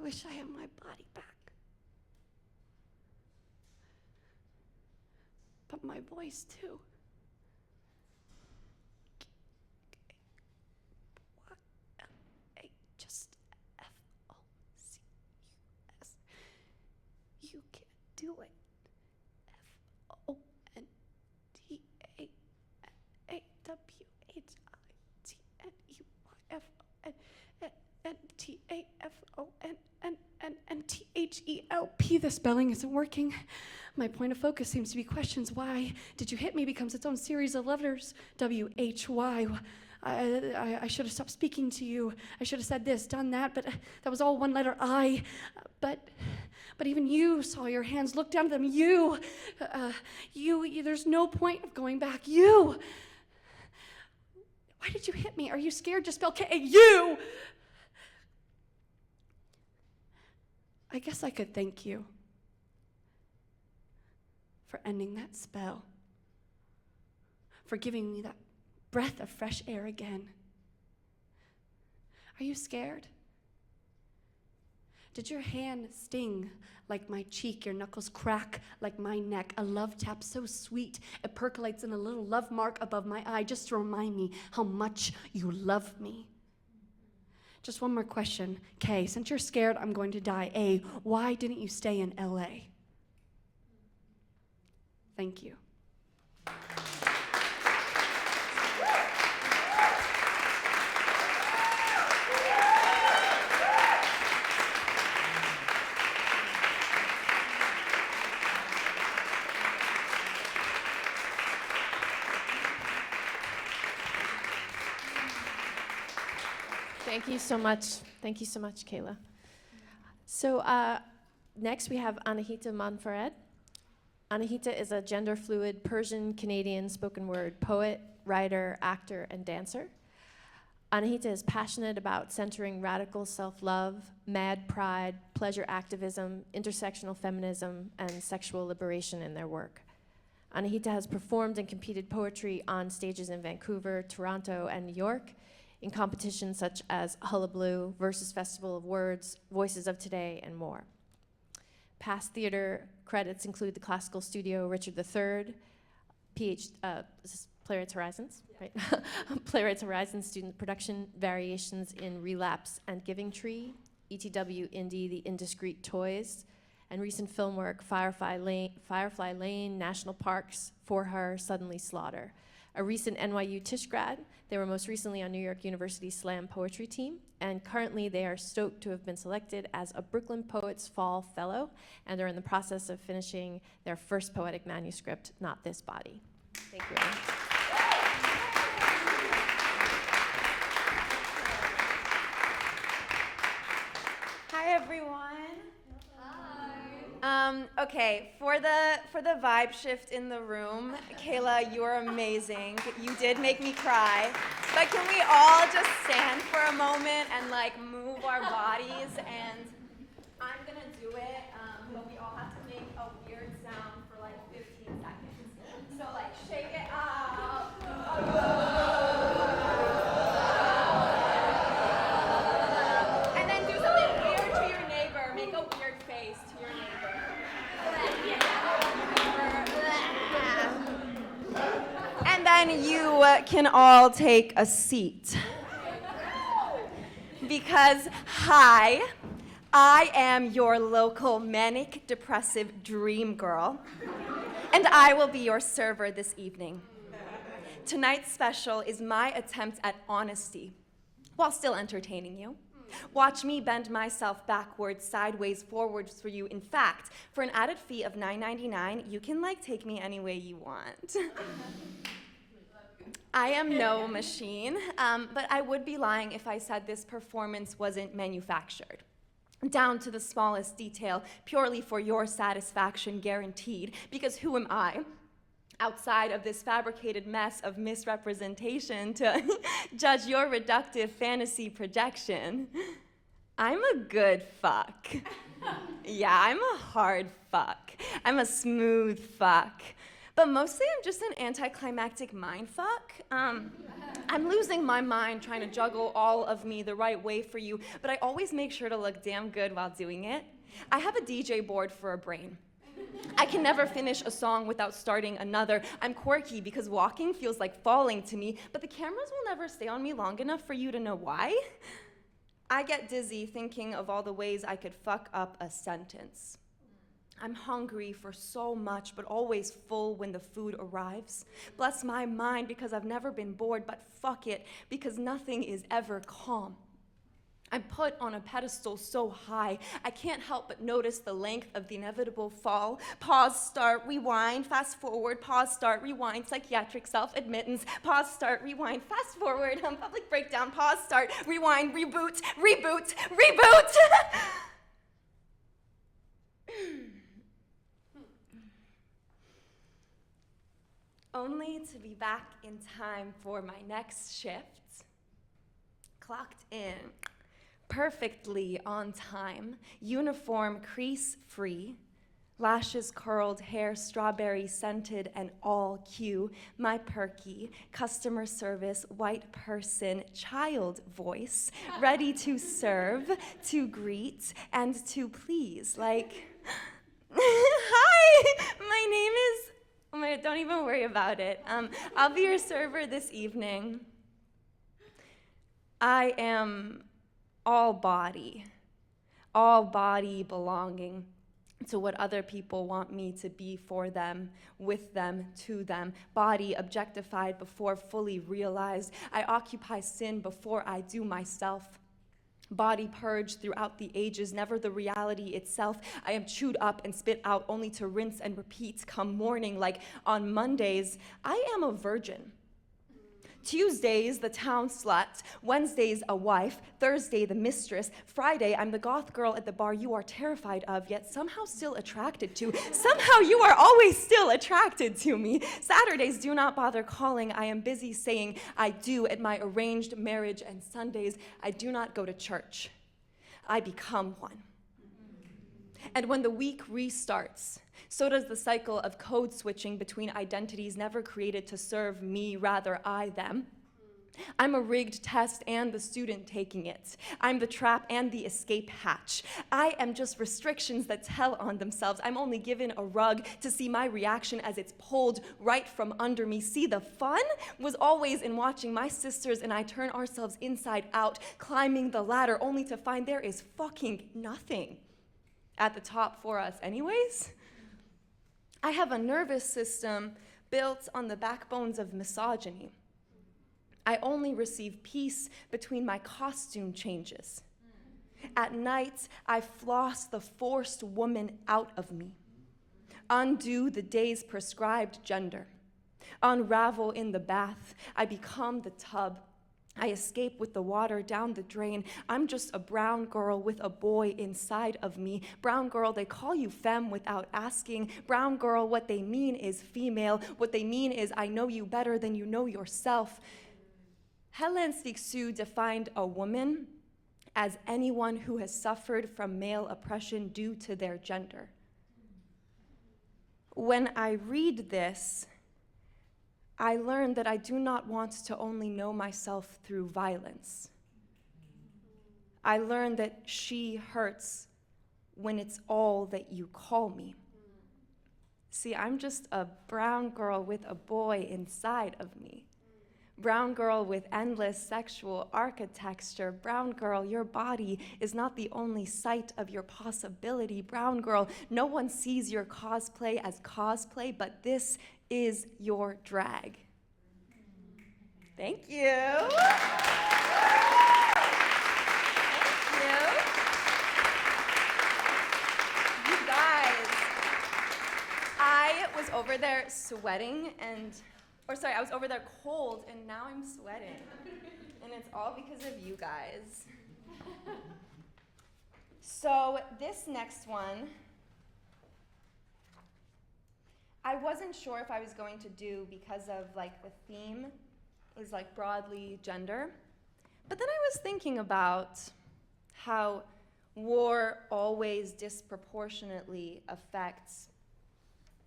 wish I had my body back. But my voice too. Just F-O-C-U-S. You can't do it. F-O-N-D-A-W-H-I-T-N-E-Y-F-O-N-T-A-F-O-N-T-H-E-L-P. The spelling isn't working. My point of focus seems to be questions. Why did you hit me becomes its own series of letters. W-H-Y. I should have stopped speaking to you. I should have said this, done that, but that was all one letter I. But even you saw your hands, look down at them. You, there's no point of going back. You. Why did you hit me? Are you scared? Just spell K. You. I guess I could thank you for ending that spell, for giving me that breath of fresh air again. Are you scared? Did your hand sting like my cheek, your knuckles crack like my neck? A love tap so sweet, it percolates in a little love mark above my eye just to remind me how much you love me. Just one more question. K, since you're scared I'm going to die. A, why didn't you stay in LA? Thank you. Thank you so much. Thank you so much, Kayla. So next we have Anahita Manfared. Anahita is a gender-fluid Persian-Canadian spoken word poet, writer, actor, and dancer. Anahita is passionate about centering radical self-love, mad pride, pleasure activism, intersectional feminism, and sexual liberation in their work. Anahita has performed and competed poetry on stages in Vancouver, Toronto, and New York, in competitions such as Hullabaloo, Versus Festival of Words, Voices of Today, and more. Past theater credits include the Classical Studio Richard III, Playwrights Horizons, right? Playwrights Horizons Student Production, Variations in Relapse and Giving Tree, ETW Indie, The Indiscreet Toys, and recent film work, Firefly Lane, National Parks, For Her, Suddenly Slaughter. A recent NYU Tisch grad, they were most recently on New York University Slam Poetry Team, and currently they are stoked to have been selected as a Brooklyn Poets Fall Fellow, and are in the process of finishing their first poetic manuscript, Not This Body. Thank you. Hi, everyone. Okay, for the vibe shift in the room, Kayla, you are amazing. You did make me cry. But can we all just stand for a moment and like move our bodies? And I'm gonna do it, but we all have to make a weird sound for like 15 seconds. So like shake it up. And then do something weird to your neighbor. Make a weird face to your neighbor. And then you can all take a seat. Because, hi, I am your local manic depressive dream girl, and I will be your server this evening. Tonight's special is my attempt at honesty, while still entertaining you. Watch me bend myself backwards, sideways, forwards for you. In fact, for an added fee of $9.99, you can take me any way you want. I am no machine, but I would be lying if I said this performance wasn't manufactured. Down to the smallest detail, purely for your satisfaction, guaranteed. Because who am I, outside of this fabricated mess of misrepresentation, to judge your reductive fantasy projection? I'm a good fuck. Yeah, I'm a hard fuck. I'm a smooth fuck. But mostly I'm just an anticlimactic mind fuck. I'm losing my mind trying to juggle all of me the right way for you, but I always make sure to look damn good while doing it. I have a DJ board for a brain. I can never finish a song without starting another. I'm quirky because walking feels like falling to me, but the cameras will never stay on me long enough for you to know why. I get dizzy thinking of all the ways I could fuck up a sentence. I'm hungry for so much, but always full when the food arrives. Bless my mind because I've never been bored, but fuck it, because nothing is ever calm. I'm put on a pedestal so high, I can't help but notice the length of the inevitable fall. Pause, start, rewind, fast forward, pause, start, rewind, psychiatric self-admittance, pause, start, rewind, fast forward, public breakdown, pause, start, rewind, reboot, reboot, reboot! Only to be back in time for my next shift. Clocked in, perfectly on time, uniform crease-free, lashes curled, hair strawberry scented, and all cue, my perky, customer service, white person, child voice, ready to serve, to greet, and to please, like, hi, my name is, oh my, don't even worry about it. I'll be your server this evening. I am all body belonging to what other people want me to be for them, with them, to them. Body objectified before fully realized. I occupy sin before I do myself. Body purged throughout the ages, never the reality itself. I am chewed up and spit out only to rinse and repeat come morning, like on Mondays, I am a virgin. Tuesdays, the town slut. Wednesdays, a wife. Thursday, the mistress. Friday, I'm the goth girl at the bar you are terrified of, yet somehow still attracted to. Somehow you are always still attracted to me. Saturdays, do not bother calling. I am busy saying I do at my arranged marriage, and Sundays, I do not go to church. I become one. And when the week restarts, so does the cycle of code switching between identities never created to serve me, rather I them. I'm a rigged test and the student taking it. I'm the trap and the escape hatch. I am just restrictions that tell on themselves. I'm only given a rug to see my reaction as it's pulled right from under me. See, the fun was always in watching my sisters and I turn ourselves inside out, climbing the ladder, only to find there is fucking nothing at the top for us anyways. I have a nervous system built on the backbones of misogyny. I only receive peace between my costume changes. At night, I floss the forced woman out of me, undo the day's prescribed gender, unravel in the bath. I become the tub. I escape with the water down the drain. I'm just a brown girl with a boy inside of me. Brown girl, they call you femme without asking. Brown girl, what they mean is female. What they mean is I know you better than you know yourself. Helen Cixous defined a woman as anyone who has suffered from male oppression due to their gender. When I read this, I learned that I do not want to only know myself through violence. I learned that she hurts when it's all that you call me. See, I'm just a brown girl with a boy inside of me. Brown girl with endless sexual architecture. Brown girl, your body is not the only site of your possibility. Brown girl, no one sees your cosplay as cosplay, but this is your drag. Thank you. Thank you. You guys, I was over there sweating I was over there cold and now I'm sweating. And it's all because of you guys. So this next one, I wasn't sure if I was going to do because of like the theme is like broadly gender. But then I was thinking about how war always disproportionately affects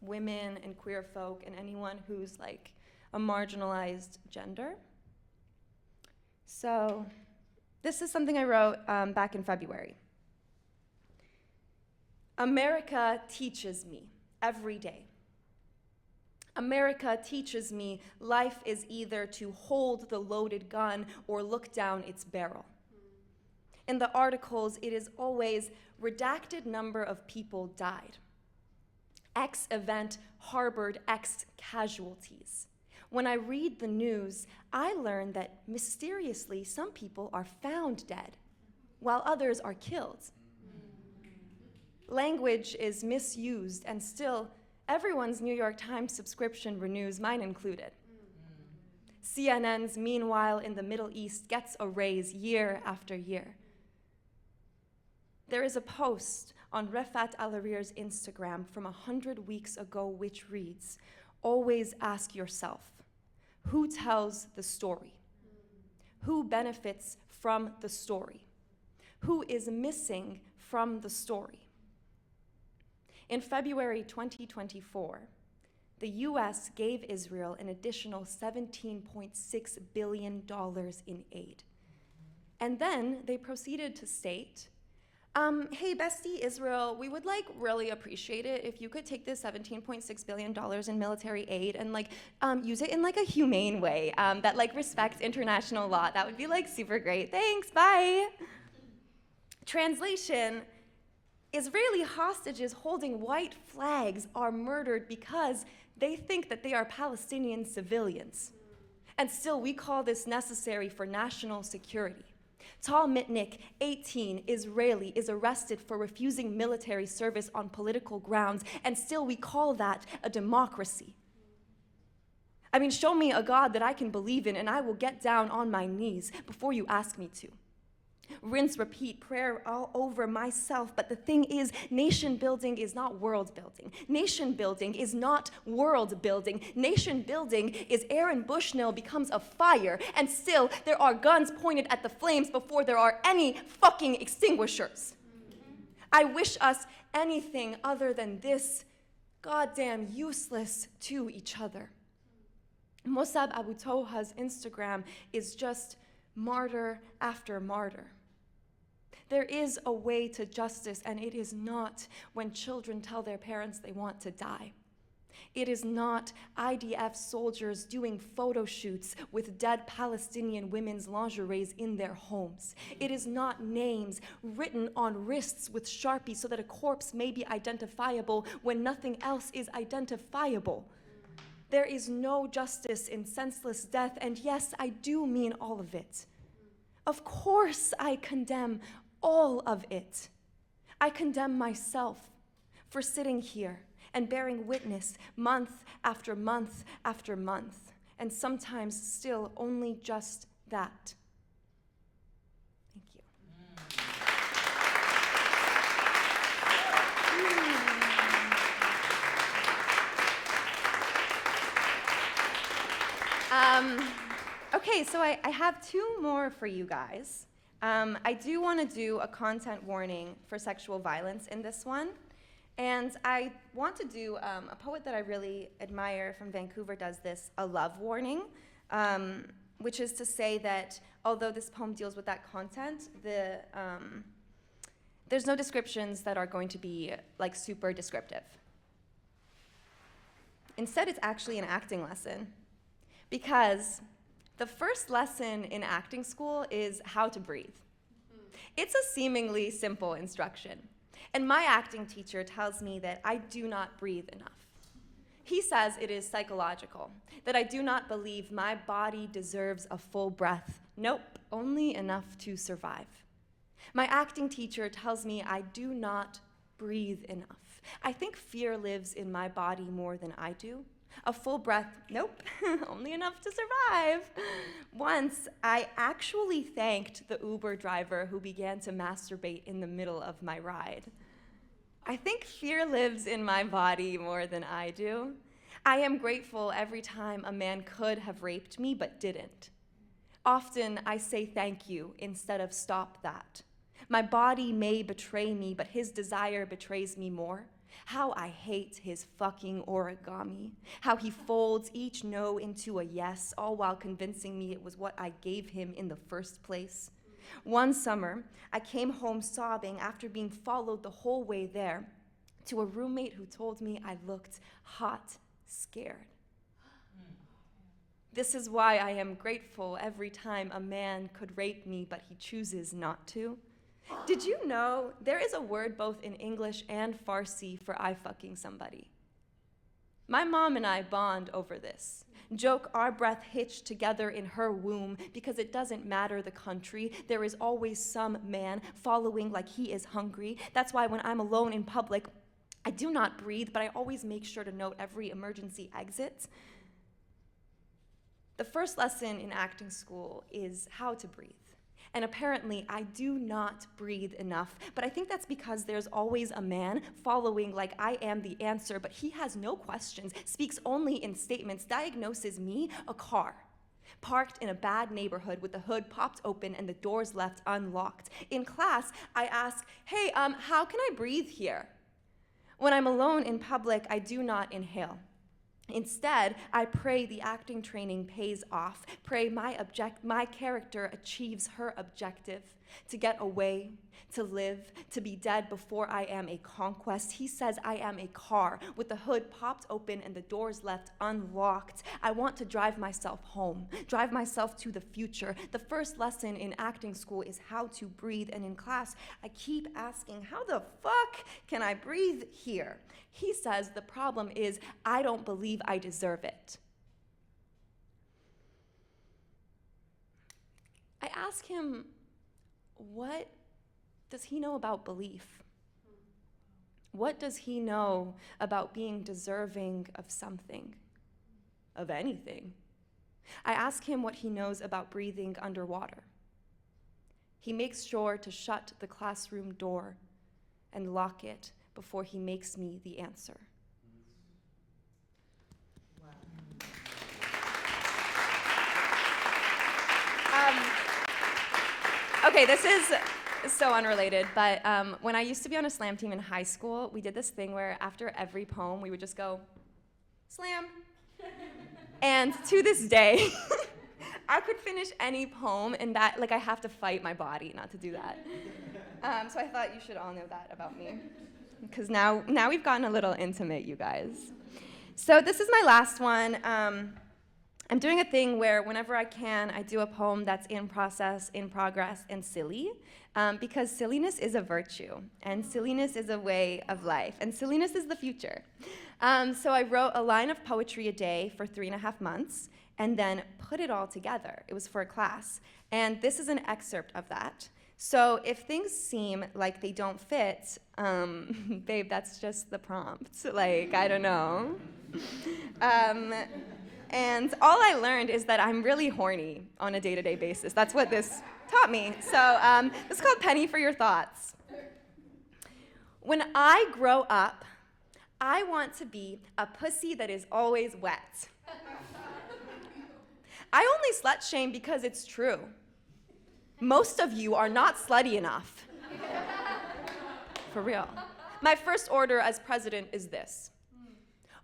women and queer folk and anyone who's like a marginalized gender. So this is something I wrote back in February. America teaches me every day. America teaches me life is either to hold the loaded gun or look down its barrel. In the articles, it is always redacted number of people died. X event harbored X casualties. When I read the news, I learn that mysteriously some people are found dead. while others are killed. Language is misused, and still, everyone's New York Times subscription renews, mine included. CNN's Meanwhile in the Middle East gets a raise year after year. There is a post on Refat Al-Harir's Instagram from 100 weeks ago which reads, "Always ask yourself, who tells the story? Who benefits from the story? Who is missing from the story?" In February 2024, the US gave Israel an additional $17.6 billion in aid. And then they proceeded to state, hey, bestie Israel, we would really appreciate it if you could take this $17.6 billion in military aid and use it in a humane way that respects international law. That would be super great. Thanks, bye. Translation: Israeli hostages holding white flags are murdered because they think that they are Palestinian civilians. And still, we call this necessary for national security. Tal Mitnick, 18, Israeli, is arrested for refusing military service on political grounds, and still we call that a democracy. I mean, show me a God that I can believe in, and I will get down on my knees before you ask me to. Rinse, repeat, prayer all over myself. But the thing is, nation building is not world building. Nation building is not world building. Nation building is Aaron Bushnell becomes a fire, and still there are guns pointed at the flames before there are any fucking extinguishers. I wish us anything other than this goddamn useless to each other. Mossab Abu Toha's Instagram is just martyr after martyr. There is a way to justice, and it is not when children tell their parents they want to die. It is not IDF soldiers doing photo shoots with dead Palestinian women's lingeries in their homes. It is not names written on wrists with Sharpie so that a corpse may be identifiable when nothing else is identifiable. There is no justice in senseless death, and yes, I do mean all of it. Of course I condemn all of it. I condemn myself for sitting here and bearing witness month after month after month, and sometimes still only just that. Thank you. Okay, so I have two more for you guys. I do want to do a content warning for sexual violence in this one. And I want to do, a poet that I really admire from Vancouver does this, a love warning, which is to say that although this poem deals with that content, there's no descriptions that are going to be super descriptive. Instead, it's actually an acting lesson, because the first lesson in acting school is how to breathe. It's a seemingly simple instruction. And my acting teacher tells me that I do not breathe enough. He says it is psychological, that I do not believe my body deserves a full breath. Nope, only enough to survive. My acting teacher tells me I do not breathe enough. I think fear lives in my body more than I do. A full breath, nope, only enough to survive. Once, I actually thanked the Uber driver who began to masturbate in the middle of my ride. I think fear lives in my body more than I do. I am grateful every time a man could have raped me but didn't. Often, I say thank you instead of stop that. My body may betray me, but his desire betrays me more. How I hate his fucking origami. How he folds each no into a yes, all while convincing me it was what I gave him in the first place. One summer, I came home sobbing after being followed the whole way there to a roommate who told me I looked hot, scared. This is why I am grateful every time a man could rape me, but he chooses not to. Did you know there is a word both in English and Farsi for I fucking somebody? My mom and I bond over this. Joke our breath hitched together in her womb because it doesn't matter the country. There is always some man following like he is hungry. That's why when I'm alone in public, I do not breathe, but I always make sure to note every emergency exit. The first lesson in acting school is how to breathe. And apparently, I do not breathe enough. But I think that's because there's always a man following like I am the answer, but he has no questions, speaks only in statements, diagnoses me a car, parked in a bad neighborhood with the hood popped open and the doors left unlocked. In class, I ask, hey, how can I breathe here? When I'm alone in public, I do not inhale. Instead, I pray the acting training pays off. Pray my character achieves her objective, to get away, to live, to be dead before I am a conquest. He says I am a car with the hood popped open and the doors left unlocked. I want to drive myself home, drive myself to the future. The first lesson in acting school is how to breathe, and in class, I keep asking, how the fuck can I breathe here? He says the problem is I don't believe I deserve it. I ask him, what does he know about belief? What does he know about being deserving of something, of anything? I ask him what he knows about breathing underwater. He makes sure to shut the classroom door and lock it before he makes me the answer. Okay, this is so unrelated, but when I used to be on a slam team in high school, we did this thing where after every poem, we would just go, slam. And to this day, I could finish any poem, and that, like, I have to fight my body not to do that. So I thought you should all know that about me, because now we've gotten a little intimate, you guys. So this is my last one. I'm doing a thing where whenever I can, I do a poem that's in process, in progress, and silly, because silliness is a virtue, and silliness is a way of life, and silliness is the future. So I wrote a line of poetry a day for 3.5 months, and then put it all together. It was for a class, and this is an excerpt of that. So if things seem like they don't fit, babe, that's just the prompt. Like, I don't know. And all I learned is that I'm really horny on a day-to-day basis. That's what this taught me. So this is called Penny for Your Thoughts. When I grow up, I want to be a pussy that is always wet. I only slut shame because it's true. Most of you are not slutty enough. For real. My first order as president is this.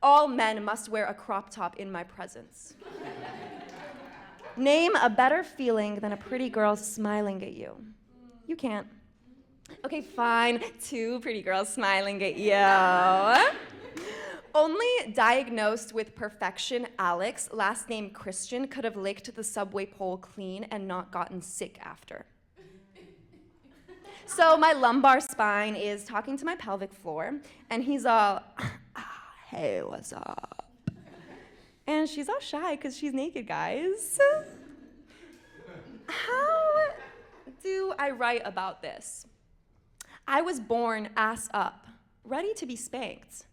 All men must wear a crop top in my presence. Name a better feeling than a pretty girl smiling at you. You can't. Okay, fine. 2 pretty girls smiling at you. Only diagnosed with perfection Alex, last name Christian, could have licked the subway pole clean and not gotten sick after. So my lumbar spine is talking to my pelvic floor, and he's all, hey, what's up? And she's all shy because she's naked, guys. How do I write about this? I was born ass up, ready to be spanked.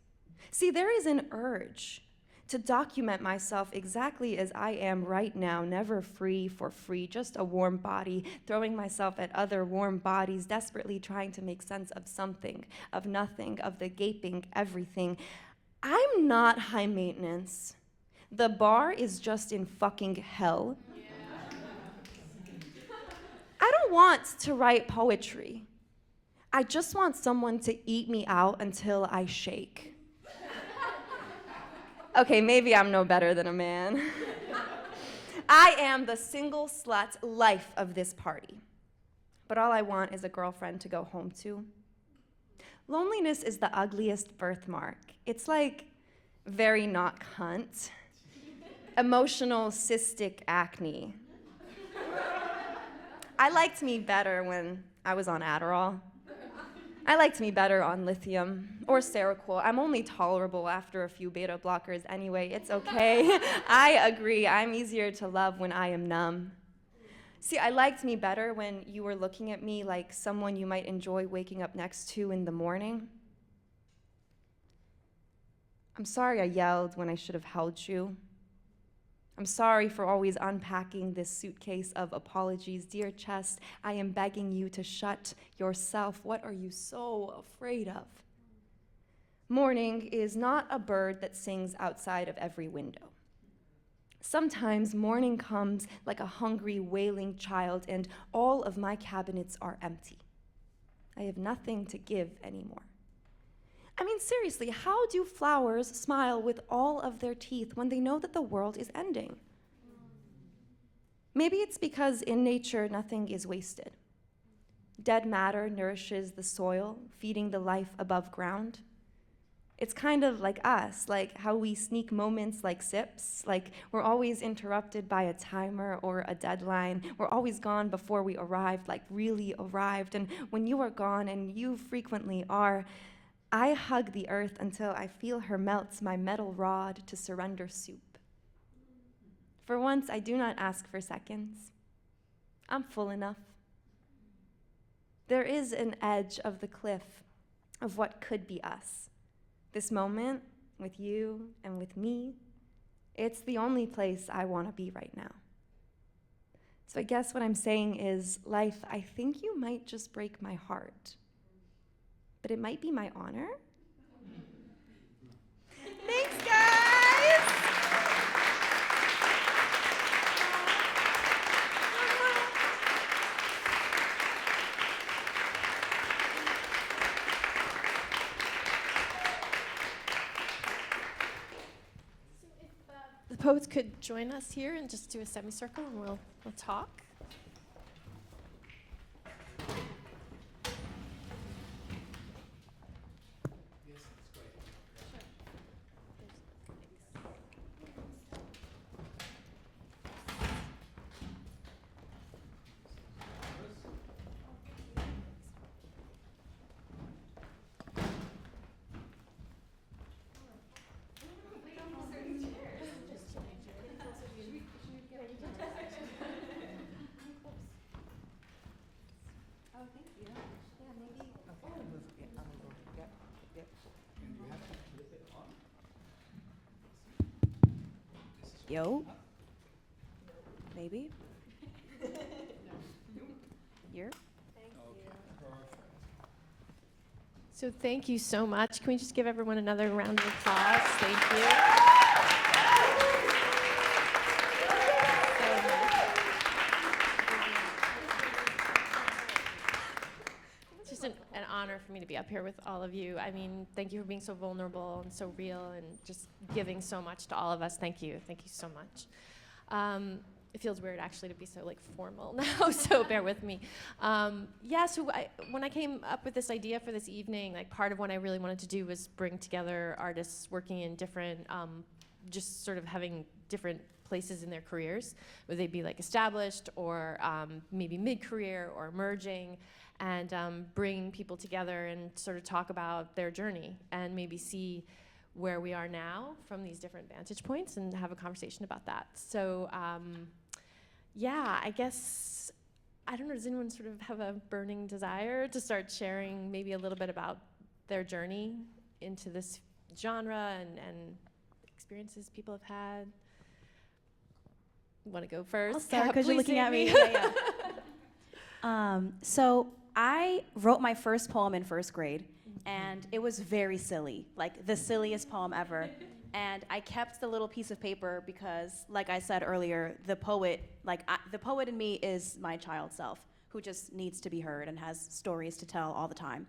See, there is an urge to document myself exactly as I am right now, never free for free, just a warm body, throwing myself at other warm bodies, desperately trying to make sense of something, of nothing, of the gaping everything. I'm not high maintenance. The bar is just in fucking hell. Yeah. I don't want to write poetry. I just want someone to eat me out until I shake. Okay, maybe I'm no better than a man. I am the single slut life of this party. But all I want is a girlfriend to go home to. Loneliness is the ugliest birthmark. It's like very not cunt. Emotional cystic acne. I liked me better when I was on Adderall. I liked me better on lithium or Seroquel. I'm only tolerable after a few beta blockers anyway. It's okay. I agree. I'm easier to love when I am numb. See, I liked me better when you were looking at me like someone you might enjoy waking up next to in the morning. I'm sorry I yelled when I should have held you. I'm sorry for always unpacking this suitcase of apologies. Dear chest, I am begging you to shut yourself. What are you so afraid of? Morning is not a bird that sings outside of every window. Sometimes morning comes like a hungry, wailing child, and all of my cabinets are empty. I have nothing to give anymore. I mean, seriously, how do flowers smile with all of their teeth when they know that the world is ending? Maybe it's because in nature, nothing is wasted. Dead matter nourishes the soil, feeding the life above ground. It's kind of like us, like how we sneak moments like sips, like we're always interrupted by a timer or a deadline. We're always gone before we arrived, like really arrived. And when you are gone, and you frequently are, I hug the earth until I feel her melt my metal rod to surrender soup. For once, I do not ask for seconds. I'm full enough. There is an edge of the cliff of what could be us. This moment with you and with me, it's the only place I want to be right now. So I guess what I'm saying is, life, I think you might just break my heart. But it might be my honor. Thanks, guys! The poets could join us here and just do a semicircle, and we'll talk. Yo. Maybe. Here. So thank you so much. Can we just give everyone another round of applause? Thank you. It's just an honor for me to be up here with all of you. I mean, thank you for being so vulnerable and so real and just giving so much to all of us. Thank you. Thank you so much. It feels weird actually to be so like formal now, so bear with me. When I came up with this idea for this evening, like part of what I really wanted to do was bring together artists working in different, just sort of having different places in their careers, whether they be like established or maybe mid-career or emerging, and bring people together and sort of talk about their journey and maybe see where we are now from these different vantage points and have a conversation about that. So I guess, I don't know, does anyone sort of have a burning desire to start sharing maybe a little bit about their journey into this genre and experiences people have had? Want to go first? I'll start because Yeah, you're looking at me. So I wrote my first poem in first grade, and it was very silly, like the silliest poem ever. And I kept the little piece of paper because, like I said earlier, the poet in me is my child self, who just needs to be heard and has stories to tell all the time.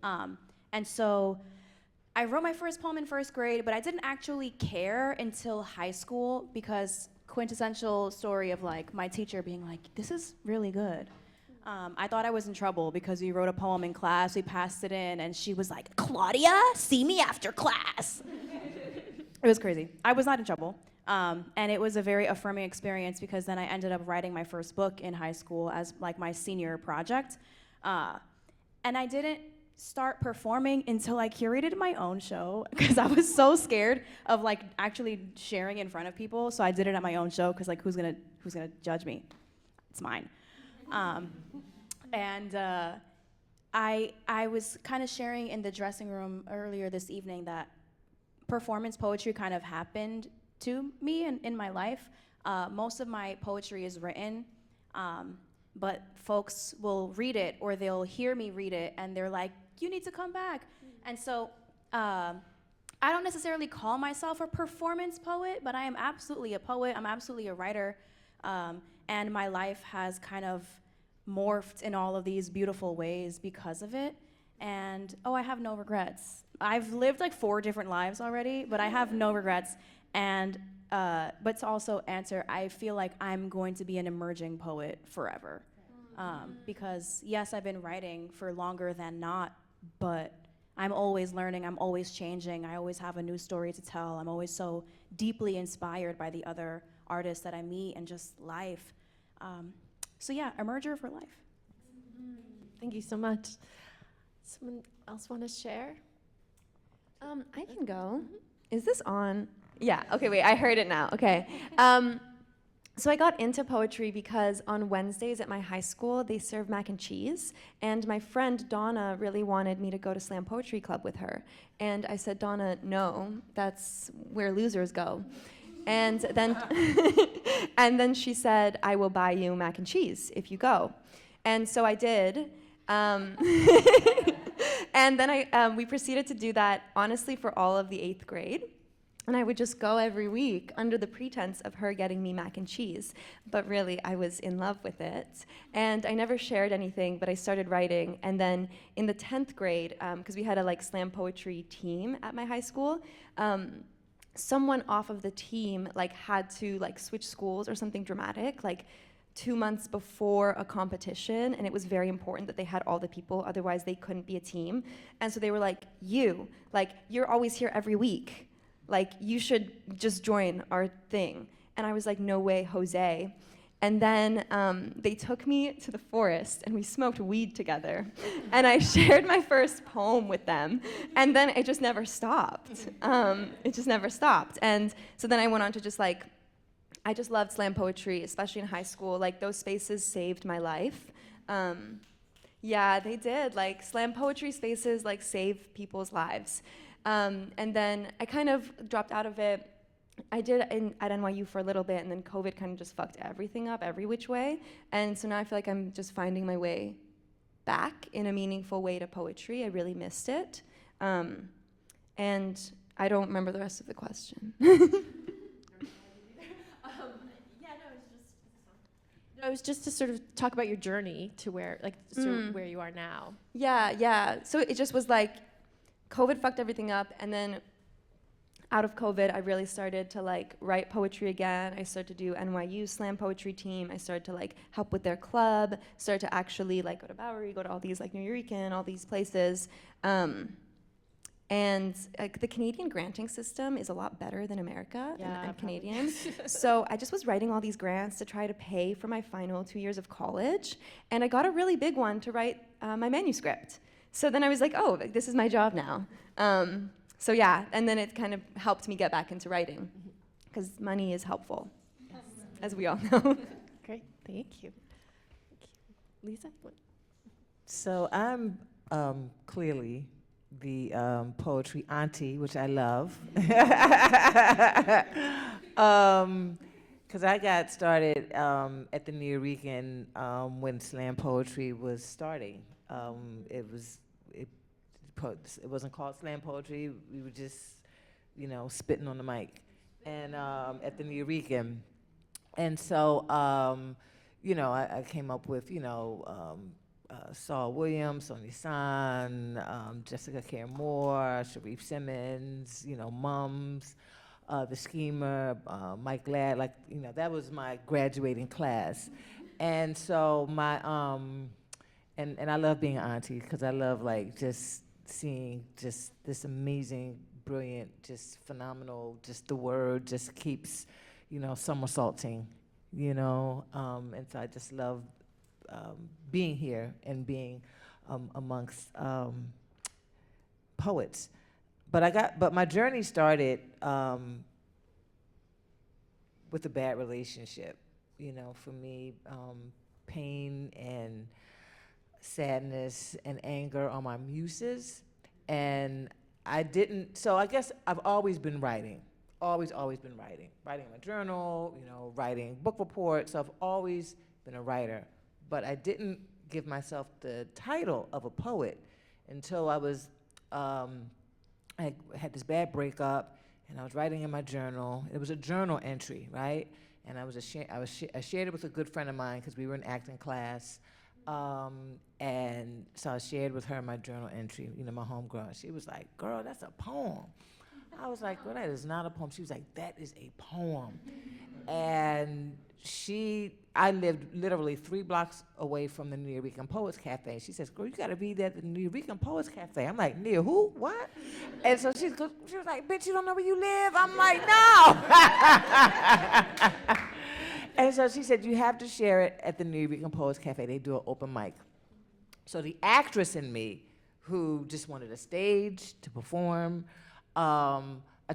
And so I wrote my first poem in first grade, but I didn't actually care until high school, because quintessential story of like my teacher being like, "This is really good." I thought I was in trouble because we wrote a poem in class, we passed it in, and she was like, "Claudia, see me after class." It was crazy. I was not in trouble. And it was a very affirming experience, because then I ended up writing my first book in high school as like my senior project. And I didn't start performing until I curated my own show because I was so scared of like actually sharing in front of people. So I did it at my own show because like who's gonna judge me? It's mine. I was kind of sharing in the dressing room earlier this evening that performance poetry kind of happened to me in my life. Most of my poetry is written, but folks will read it or they'll hear me read it and they're like, you need to come back. And so I don't necessarily call myself a performance poet, but I am absolutely a poet. I'm absolutely a writer. And my life has kind of morphed in all of these beautiful ways because of it. And I have no regrets. I've lived like 4 different lives already, but I have no regrets. And but to also answer, I feel like I'm going to be an emerging poet forever. Because yes, I've been writing for longer than not, but I'm always learning, I'm always changing, I always have a new story to tell. I'm always so deeply inspired by the other artists that I meet and just life. So yeah, emerger for life. Thank you so much. Someone else want to share? I can go. Is this on? Yeah, okay, wait, I heard it now. Okay. So I got into poetry because on Wednesdays at my high school, they serve mac and cheese, and my friend Donna really wanted me to go to Slam Poetry Club with her. And I said, Donna, no, that's where losers go. And then, and then she said, I will buy you mac and cheese if you go. And so I did. And then we proceeded to do that, honestly, for all of the 8th grade. And I would just go every week under the pretense of her getting me mac and cheese. But really, I was in love with it. And I never shared anything, but I started writing. And then in the 10th grade, because we had a like slam poetry team at my high school, someone off of the team like had to like switch schools or something dramatic, like 2 months before a competition, and it was very important that they had all the people, otherwise they couldn't be a team. And so they were like, you're always here every week. Like, you should just join our thing. And I was like, no way, Jose. And then they took me to the forest and we smoked weed together. And I shared my first poem with them. And then it just never stopped. It just never stopped. And so then I went on to just like, I just loved slam poetry, especially in high school. Like, those spaces saved my life. Yeah, they did. Like, slam poetry spaces like save people's lives. And then I kind of dropped out of it. I did at NYU for a little bit, and then COVID kind of just fucked everything up every which way. And so now I feel like I'm just finding my way back in a meaningful way to poetry. I really missed it. And I don't remember the rest of the question. It was just to sort of talk about your journey to where, like, where you are now. Yeah. So it just was like, COVID fucked everything up, and then out of COVID, I really started to like write poetry again. I started to do NYU slam poetry team. I started to like help with their club, started to actually like go to Bowery, go to all these like New Eurekan, all these places. And the Canadian granting system is a lot better than America, and I'm Canadian. So I just was writing all these grants to try to pay for my final 2 years of college. And I got a really big one to write my manuscript. So then I was like, oh, this is my job now. So yeah, and then it kind of helped me get back into writing, because money is helpful, as we all know. Great, thank you. Lisa? So I'm clearly the poetry auntie, which I love. Because I got started at the New Eurekan when slam poetry was starting. It wasn't called slam poetry. We were just, spitting on the mic, and at the New Eurekan. And so, I came up with, Saul Williams, Sonia San, Jessica Care Moore, Sharif Simmons, Mums, The Schemer, Mike Ladd. Like, that was my graduating class. And so and I love being an auntie, because I love like just seeing just this amazing, brilliant, just phenomenal, just the word just keeps, somersaulting, and so I just love being here and being amongst poets. But my journey started with a bad relationship. You know, for me, pain and sadness and anger are my muses. And so I guess I've always been writing. Always been writing. Writing in my journal, you know, writing book reports. So I've always been a writer. But I didn't give myself the title of a poet until I had this bad breakup, and I was writing in my journal. It was a journal entry, right? And I shared it with a good friend of mine because we were in acting class. And so I shared with her my journal entry, you know, my homegirl. She was like, "Girl, that's a poem." I was like, "Girl, that is not a poem." She was like, "That is a poem." And I lived literally 3 blocks away from the Nuyorican Poets Cafe. She says, "Girl, you gotta be there at the Nuyorican Poets Cafe." I'm like, "Near who? What?" And so she was like, "Bitch, you don't know where you live?" I'm like, "No." And so she said, "You have to share it at the Nuyorican Poets Cafe. They do an open mic." So the actress in me, who just wanted a stage to perform, I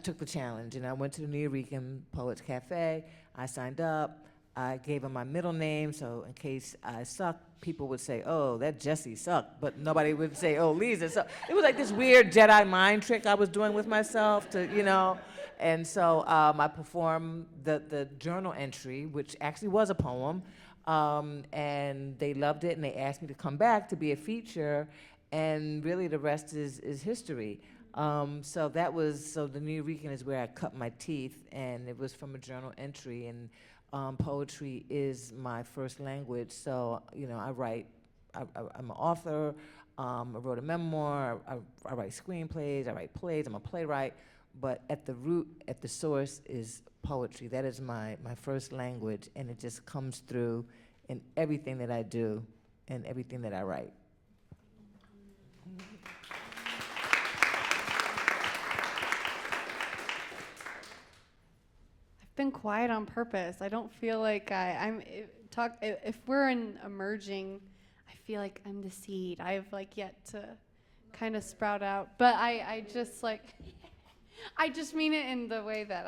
took the challenge, and I went to the Nuyorican Poets Cafe. I signed up. I gave them my middle name, so in case I sucked, people would say, "Oh, that Jessie sucked," but nobody would say, "Oh, Lisa." So it was like this weird Jedi mind trick I was doing with myself to, you know. And so I performed the journal entry, which actually was a poem, and they loved it, and they asked me to come back to be a feature, and really the rest is history. So the Nuyorican is where I cut my teeth, and it was from a journal entry, and poetry is my first language, so, you know, I write, I'm an author, I wrote a memoir, I write screenplays, I write plays, I'm a playwright, but at the root, at the source is poetry. That is my first language, and it just comes through in everything that I do and everything that I write. Been quiet on purpose. I don't feel like if we're in emerging, I feel like I'm the seed. I've like yet to kind of sprout out. But I just like, I just mean it in the way that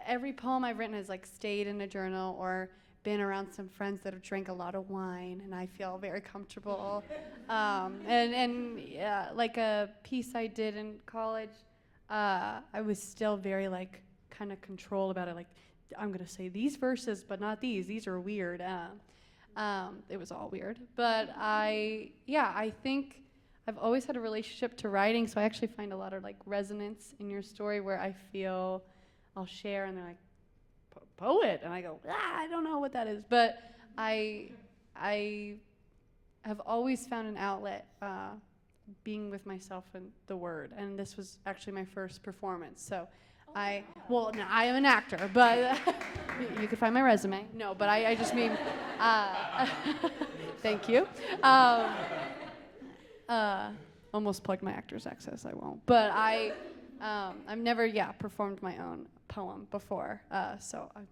every poem I've written has like stayed in a journal or been around some friends that have drank a lot of wine, and I feel very comfortable. Like a piece I did in college, I was still very like kind of controlled about it. Like, I'm gonna say these verses, but not these. These are weird. It was all weird. But I think I've always had a relationship to writing, so I actually find a lot of like resonance in your story where I feel I'll share, and they're like, "Poet," and I go, I don't know what that is, but I have always found an outlet. Being with myself and the word, and this was actually my first performance. So, I am an actor, but you could find my resume. No, but I just mean, thank you. Almost plugged my Actors Access. I won't, but I've never performed my own poem before. So I'm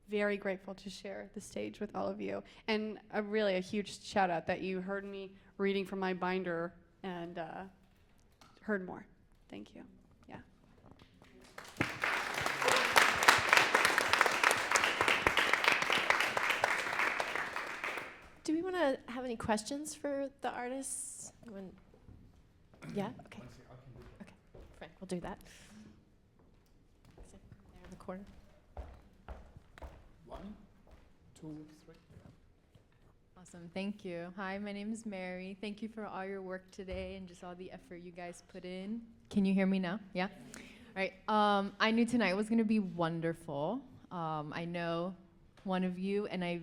very grateful to share the stage with all of you, and really a huge shout out that you heard me reading from my binder and heard more. Thank you. Yeah. Do we want to have any questions for the artists? Yeah? Okay. Okay, fine, we'll do that. There in the corner. 1, 2, 3. Awesome, thank you. Hi, my name is Mary. Thank you for all your work today and just all the effort you guys put in. Can you hear me now? Yeah? All right, I knew tonight was gonna be wonderful. I know one of you, and I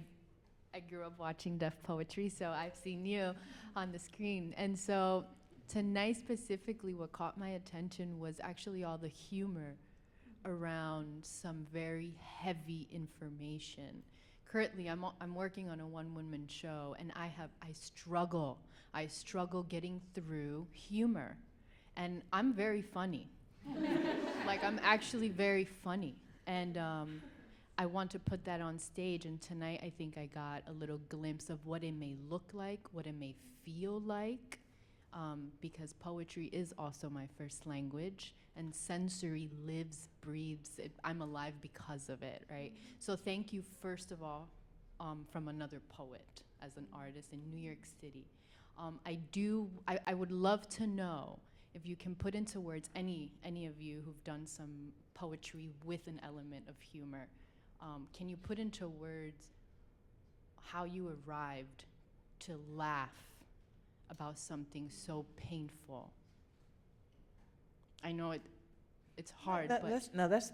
grew up watching deaf poetry, so I've seen you on the screen. And so tonight specifically, what caught my attention was actually all the humor around some very heavy information. Currently, I'm working on a one-woman show, and I struggle getting through humor, and I'm very funny. Like, I'm actually very funny, and I want to put that on stage, and tonight I think I got a little glimpse of what it may look like, what it may feel like, because poetry is also my first language, and sensory lives, breathes. I'm alive because of it, right? So thank you, first of all, from another poet, as an artist in New York City. I would love to know if you can put into words, any of you who've done some poetry with an element of humor, can you put into words how you arrived to laugh about something so painful? I know it's hard, but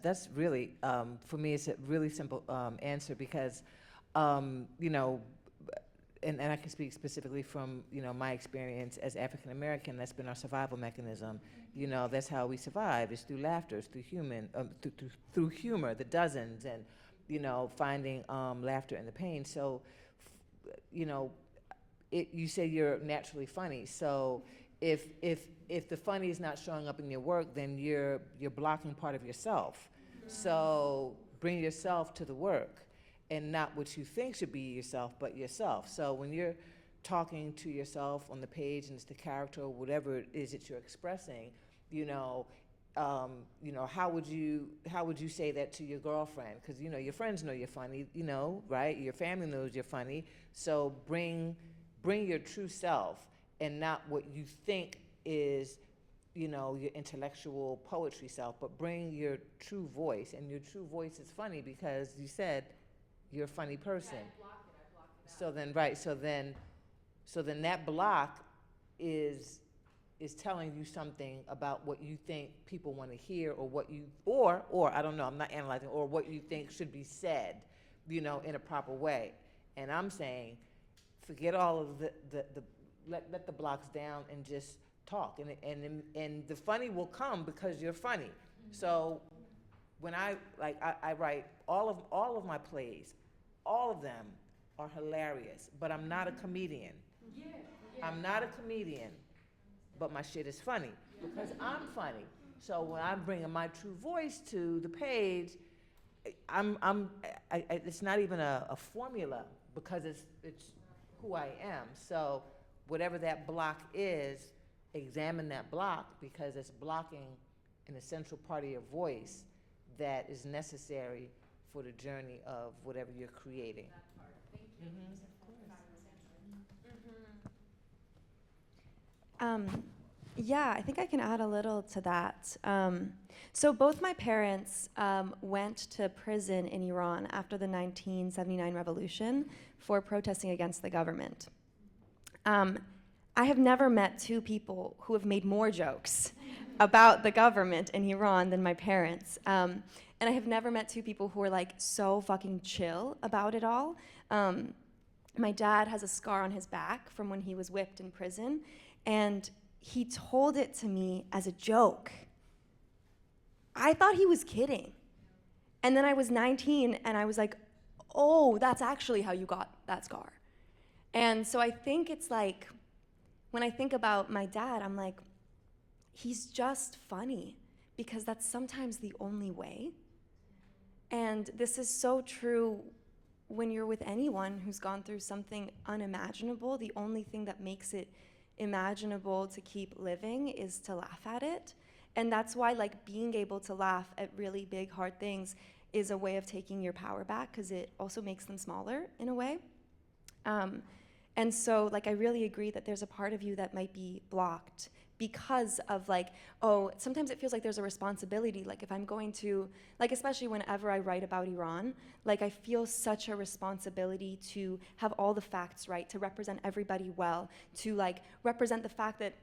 That's really, for me, it's a really simple answer because, you know, and I can speak specifically from, you know, my experience as African American. That's been our survival mechanism. You know, that's how we survive. It's through laughter, it's through through humor, the dozens, and, you know, finding laughter in the pain. So, you know, you say you're naturally funny. So if the funny is not showing up in your work, then you're blocking part of yourself. So bring yourself to the work, and not what you think should be yourself, but yourself. So when you're talking to yourself on the page and it's the character or whatever it is that you're expressing, you know, how would you say that to your girlfriend? Because, you know, your friends know you're funny, you know, right? Your family knows you're funny. So bring your true self, and not what you think is, you know, your intellectual poetry self, but bring your true voice. And your true voice is funny because you said you're a funny person. Yeah, I blocked it out. So then, right, so then that block is telling you something about what you think people want to hear, or what you, or I don't know, I'm not analyzing, or what you think should be said, you know, in a proper way. And I'm saying, forget all of let the blocks down and just talk. And the funny will come because you're funny. So when I write all of my plays, all of them are hilarious, but I'm not a comedian. I'm not a comedian, but my shit is funny because I'm funny. So when I'm bringing my true voice to the page, it's not even a formula, because it's who I am. So whatever that block is, examine that block, because it's blocking an essential part of your voice that is necessary for the journey of whatever you're creating. That part. Thank you. Yeah, I think I can add a little to that. So both my parents went to prison in Iran after the 1979 revolution for protesting against the government. I have never met two people who have made more jokes about the government in Iran than my parents. And I have never met two people who are like so fucking chill about it all. My dad has a scar on his back from when he was whipped in prison, and he told it to me as a joke. I thought he was kidding. And then I was 19 and I was like, oh, that's actually how you got that scar. And so I think it's like, when I think about my dad, I'm like, he's just funny, because that's sometimes the only way. And this is so true when you're with anyone who's gone through something unimaginable. The only thing that makes it imaginable to keep living is to laugh at it. And that's why, like, being able to laugh at really big, hard things is a way of taking your power back, because it also makes them smaller in a way. And so, like, I really agree that there's a part of you that might be blocked because of, like, oh, sometimes it feels like there's a responsibility. Like, if I'm going to, like, especially whenever I write about Iran, like, I feel such a responsibility to have all the facts right, to represent everybody well, to, like, represent the fact that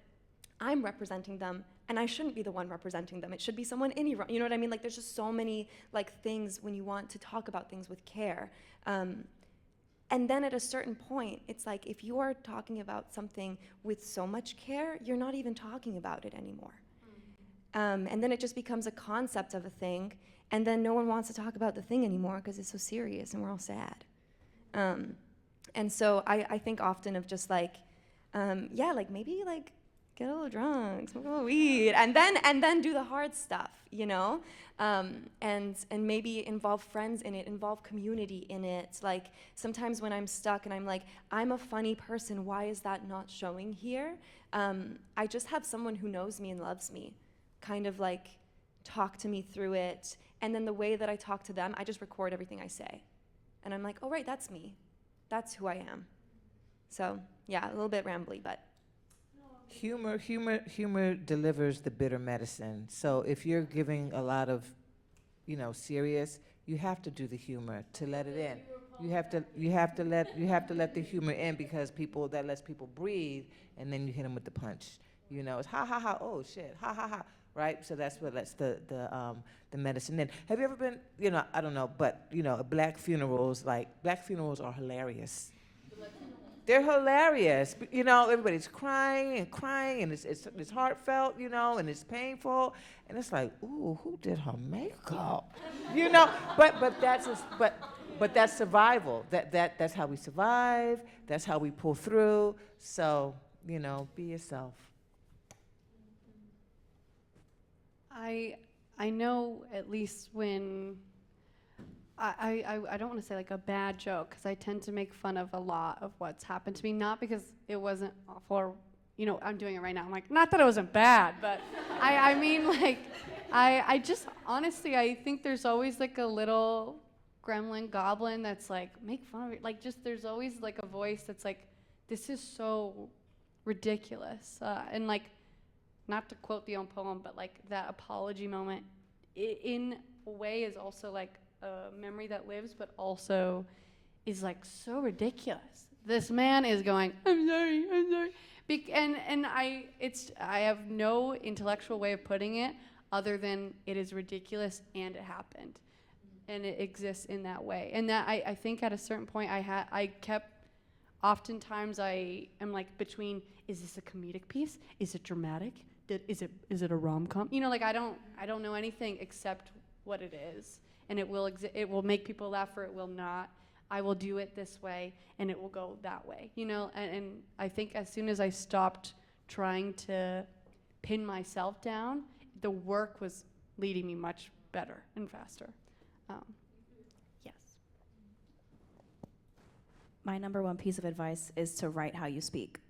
I'm representing them, and I shouldn't be the one representing them. It should be someone in Iran. You know what I mean? Like, there's just so many, like, things when you want to talk about things with care. And then at a certain point, it's like, if you are talking about something with so much care, you're not even talking about it anymore. And then it just becomes a concept of a thing, and then no one wants to talk about the thing anymore because it's so serious and we're all sad. And so I think often of just like, yeah, like maybe like get a little drunk, smoke a little weed, and then do the hard stuff, you know, and maybe involve friends in it, involve community in it. Like sometimes when I'm stuck and I'm like, I'm a funny person, why is that not showing here? I just have someone who knows me and loves me, kind of like talk to me through it, and then the way that I talk to them, I just record everything I say, and I'm like, oh right, that's me, that's who I am. So yeah, a little bit rambly, but. Humor delivers the bitter medicine. So if you're giving a lot of, serious, you have to do the humor to let it in. You have to let the humor in, because that lets people breathe, and then you hit them with the punch. It's ha ha ha, oh shit, ha ha ha, right? So that's what lets the medicine in. Have you ever been, I don't know, but black funerals are hilarious. They're hilarious. Everybody's crying, and it's heartfelt, and it's painful, and it's like, ooh, who did her makeup? But that's survival. That's how we survive. That's how we pull through. So, be yourself. I know, at least when I don't want to say like a bad joke, because I tend to make fun of a lot of what's happened to me, not because it wasn't awful or, I'm doing it right now. I'm like, not that it wasn't bad, but I mean, like, I just, honestly, I think there's always like a little gremlin goblin that's like, make fun of it. Like, just, there's always like a voice that's like, this is so ridiculous. And like, not to quote the own poem, but like that apology moment in a way is also like a memory that lives, but also is like so ridiculous. This man is going, I'm sorry. And I have no intellectual way of putting it other than it is ridiculous and it happened. And it exists in that way. And that I think at a certain point oftentimes I am like between, is this a comedic piece? Is it dramatic? Is it a rom-com? Like I don't know anything except what it is. And it will make people laugh, or it will not. I will do it this way, and it will go that way, And I think as soon as I stopped trying to pin myself down, the work was leading me much better and faster. Yes. My number one piece of advice is to write how you speak,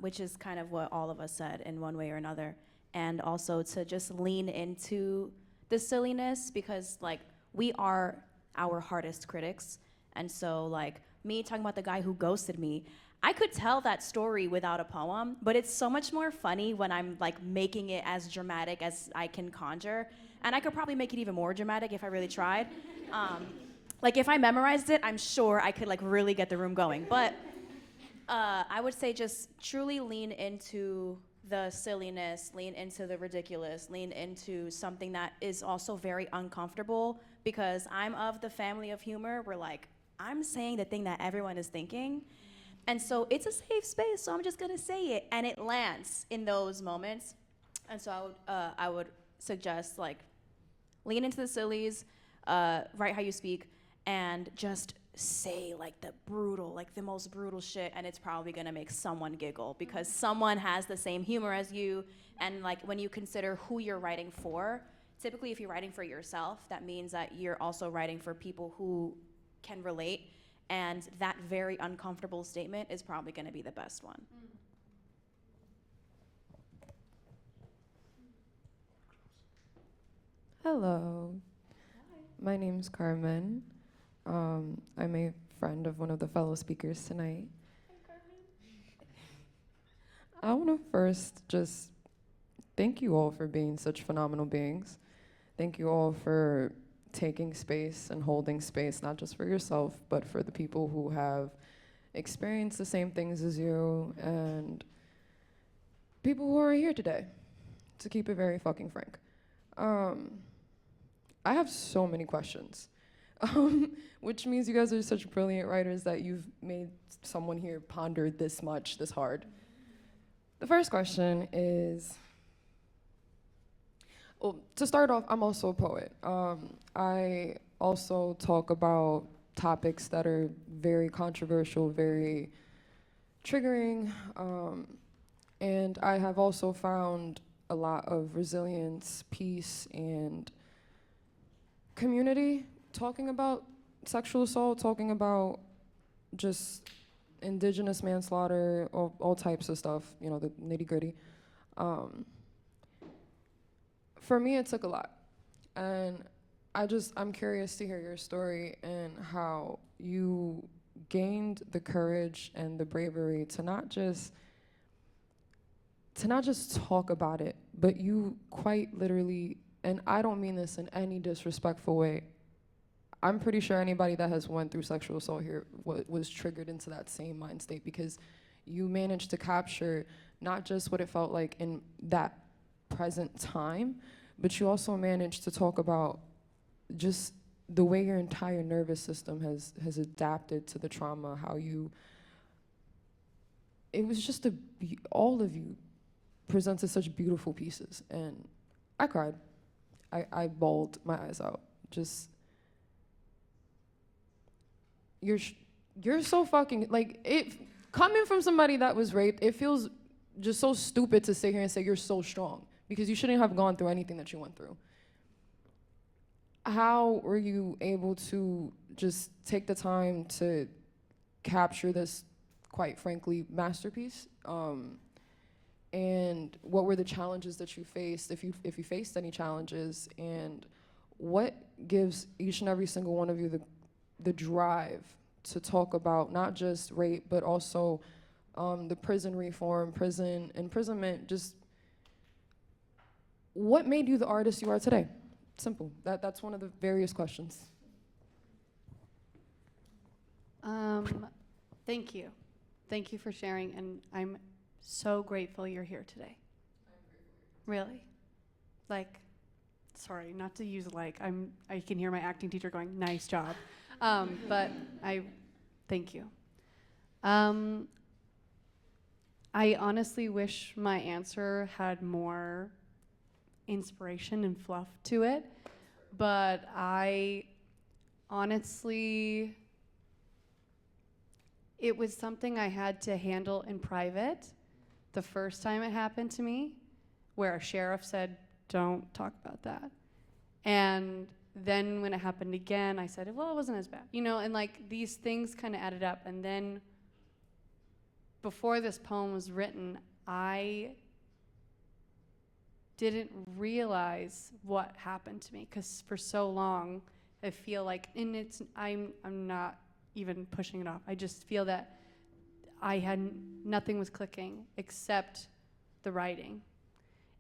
which is kind of what all of us said in one way or another. And also to just lean into the silliness, because like we are our hardest critics. And so like me talking about the guy who ghosted me, I could tell that story without a poem, but it's so much more funny when I'm like making it as dramatic as I can conjure. And I could probably make it even more dramatic if I really tried. Like if I memorized it, I'm sure I could like really get the room going. But I would say just truly lean into the silliness, lean into the ridiculous, lean into something that is also very uncomfortable, because I'm of the family of humor where like, I'm saying the thing that everyone is thinking. And so it's a safe space, so I'm just gonna say it, and it lands in those moments. And so I would suggest like, lean into the sillies, write how you speak, and just say like the most brutal shit, and it's probably gonna make someone giggle, because someone has the same humor as you. And like when you consider who you're writing for, typically if you're writing for yourself, that means that you're also writing for people who can relate, and that very uncomfortable statement is probably gonna be the best one. Hello. My name's Carmen. I'm a friend of one of the fellow speakers tonight. I want to first just thank you all for being such phenomenal beings. Thank you all for taking space and holding space, not just for yourself, but for the people who have experienced the same things as you, and people who are here today, to keep it very fucking frank. I have so many questions. Which means you guys are such brilliant writers that you've made someone here ponder this much, this hard. The first question is, well, to start off, I'm also a poet. I also talk about topics that are very controversial, very triggering. And I have also found a lot of resilience, peace, and community talking about sexual assault, talking about just indigenous manslaughter, all types of stuff, you know, the nitty gritty. For me, it took a lot. And I'm curious to hear your story and how you gained the courage and the bravery to not just talk about it, but you quite literally, and I don't mean this in any disrespectful way, I'm pretty sure anybody that has went through sexual assault here was triggered into that same mind state, because you managed to capture not just what it felt like in that present time, but you also managed to talk about just the way your entire nervous system has adapted to the trauma, how it was just all of you presented such beautiful pieces, and I cried. I bawled my eyes out. Just, you're so fucking, like, it, coming from somebody that was raped, it feels just so stupid to sit here and say you're so strong, because you shouldn't have gone through anything that you went through. How were you able to just take the time to capture this, quite frankly, masterpiece? And what were the challenges that you faced, if you faced any challenges, and what gives each and every single one of you the drive to talk about not just rape, but also the prison reform, prison imprisonment, just what made you the artist you are today? Simple. That's one of the various questions. Thank you. Thank you for sharing, and I'm so grateful you're here today. Really. Like, sorry, not to use like, I can hear my acting teacher going, nice job. But I thank you. I honestly wish my answer had more inspiration and fluff to it, but I honestly, it was something I had to handle in private the first time it happened to me, where a sheriff said, don't talk about that. And then when it happened again, I said, well, it wasn't as bad, you know, and like these things kind of added up. And then before this poem was written, I didn't realize what happened to me, because for so long I feel like, and I'm not even pushing it off, I just feel that nothing was clicking except the writing,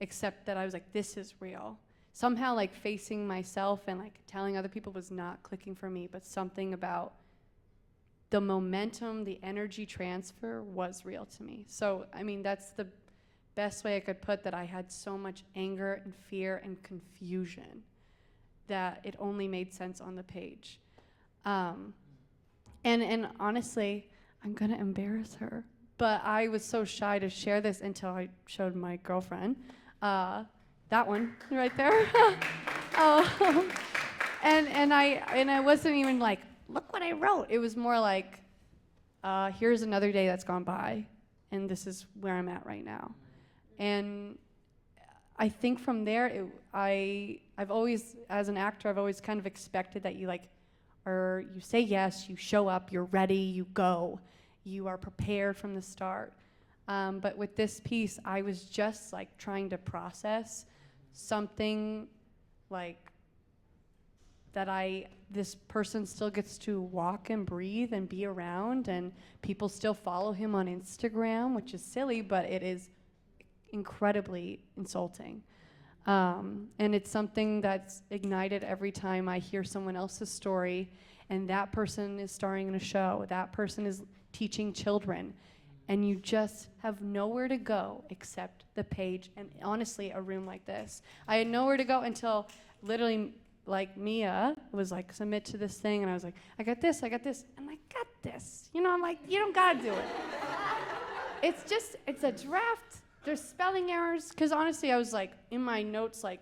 except that I was like, this is real. Somehow like facing myself and like telling other people was not clicking for me, but something about the momentum, the energy transfer was real to me. So, I mean, that's the best way I could put that. I had so much anger and fear and confusion that it only made sense on the page. And honestly, I'm gonna embarrass her, but I was so shy to share this until I showed my girlfriend, that one right there. And I wasn't even like, look what I wrote. It was more like, here's another day that's gone by, and this is where I'm at right now. And I think from there, I've always, as an actor, I've always kind of expected that you say yes, you show up, you're ready, you go, you are prepared from the start. But with this piece, I was just like trying to process something like that this person still gets to walk and breathe and be around, and people still follow him on Instagram, which is silly, but it is incredibly insulting. And it's something that's ignited every time I hear someone else's story, and that person is starring in a show, that person is teaching children, and you just have nowhere to go except the page, and honestly, a room like this. I had nowhere to go until literally, like, Mia was like, submit to this thing, and I was like, I got this, and I got this. You know, I'm like, you don't gotta do it. It's a draft. There's spelling errors, because honestly, I was like, in my notes, like,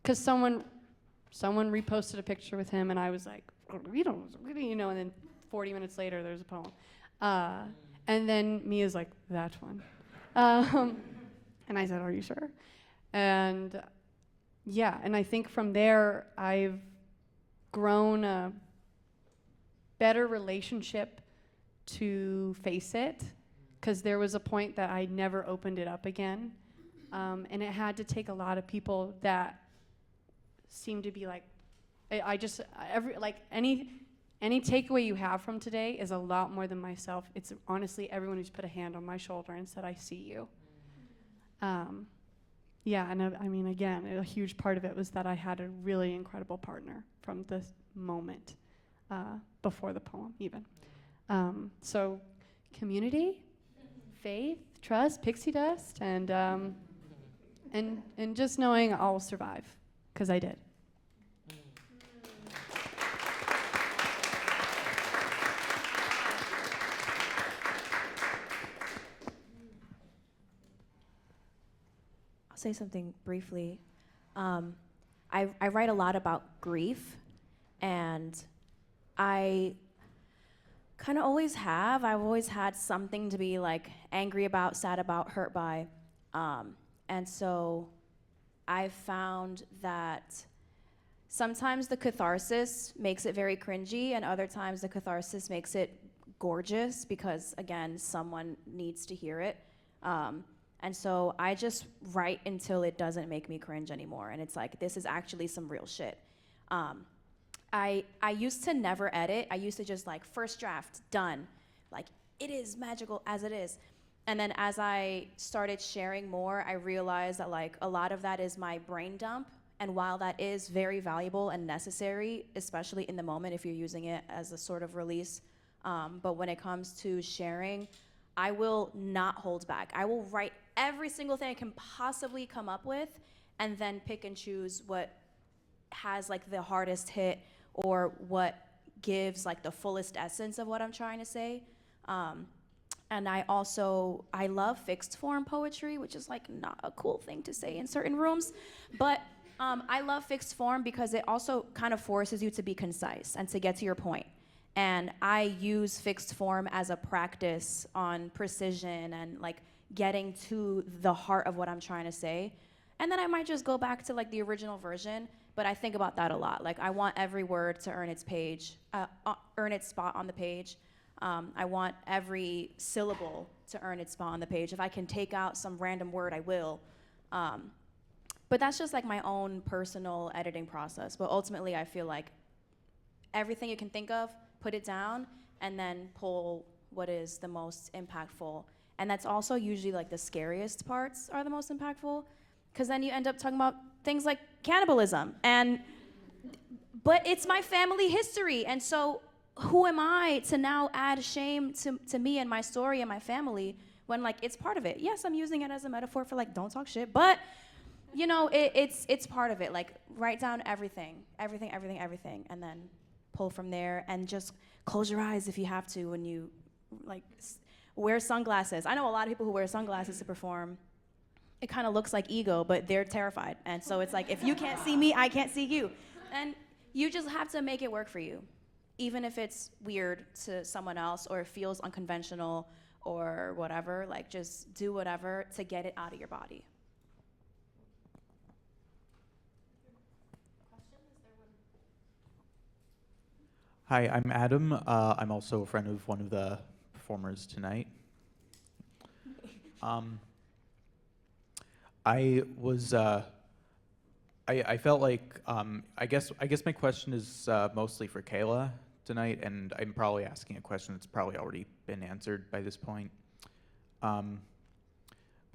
because someone reposted a picture with him, and I was like, you know, and then 40 minutes later, there's a poem. And then Mia's like, that one. And I said, are you sure? And yeah, and I think from there, I've grown a better relationship to face it, because there was a point that I never opened it up again. And it had to take a lot of people that seemed to be like, any takeaway you have from today is a lot more than myself. It's honestly everyone who's put a hand on my shoulder and said, I see you. Yeah, and I mean, again, a huge part of it was that I had a really incredible partner from this moment before the poem even. So community, faith, trust, pixie dust, and just knowing I'll survive, because I did. Say something briefly. I write a lot about grief, and I kind of always have. I've always had something to be like angry about, sad about, hurt by. And so I've found that sometimes the catharsis makes it very cringy, and other times the catharsis makes it gorgeous because, again, someone needs to hear it. And so I just write until it doesn't make me cringe anymore. And it's like, this is actually some real shit. I used to never edit. I used to just like, first draft, done. Like, it is magical as it is. And then as I started sharing more, I realized that like a lot of that is my brain dump. And while that is very valuable and necessary, especially in the moment if you're using it as a sort of release, but when it comes to sharing, I will not hold back. I will write every single thing I can possibly come up with and then pick and choose what has like the hardest hit or what gives like the fullest essence of what I'm trying to say. And I love fixed form poetry, which is like not a cool thing to say in certain rooms, but I love fixed form because it also kind of forces you to be concise and to get to your point. And I use fixed form as a practice on precision and like getting to the heart of what I'm trying to say. And then I might just go back to like the original version, but I think about that a lot. Like I want every word to earn its spot on the page. I want every syllable to earn its spot on the page. If I can take out some random word, I will. But that's just like my own personal editing process. But ultimately, I feel like everything you can think of, put it down, and then pull what is the most impactful. And that's also usually like the scariest parts are the most impactful, because then you end up talking about things like cannibalism. But it's my family history, and so who am I to now add shame to me and my story and my family when like it's part of it? Yes, I'm using it as a metaphor for like don't talk shit, but you know, it's part of it. Like write down everything, and then pull from there, and just close your eyes if you have to when you like wear sunglasses. I know a lot of people who wear sunglasses to perform. It kind of looks like ego, but they're terrified. And so it's like, if you can't see me, I can't see you. And you just have to make it work for you. Even if it's weird to someone else or it feels unconventional or whatever, like just do whatever to get it out of your body. Hi, I'm Adam. I'm also a friend of one of the performers tonight. I felt like I guess my question is mostly for Kayla tonight, and I'm probably asking a question that's probably already been answered by this point. But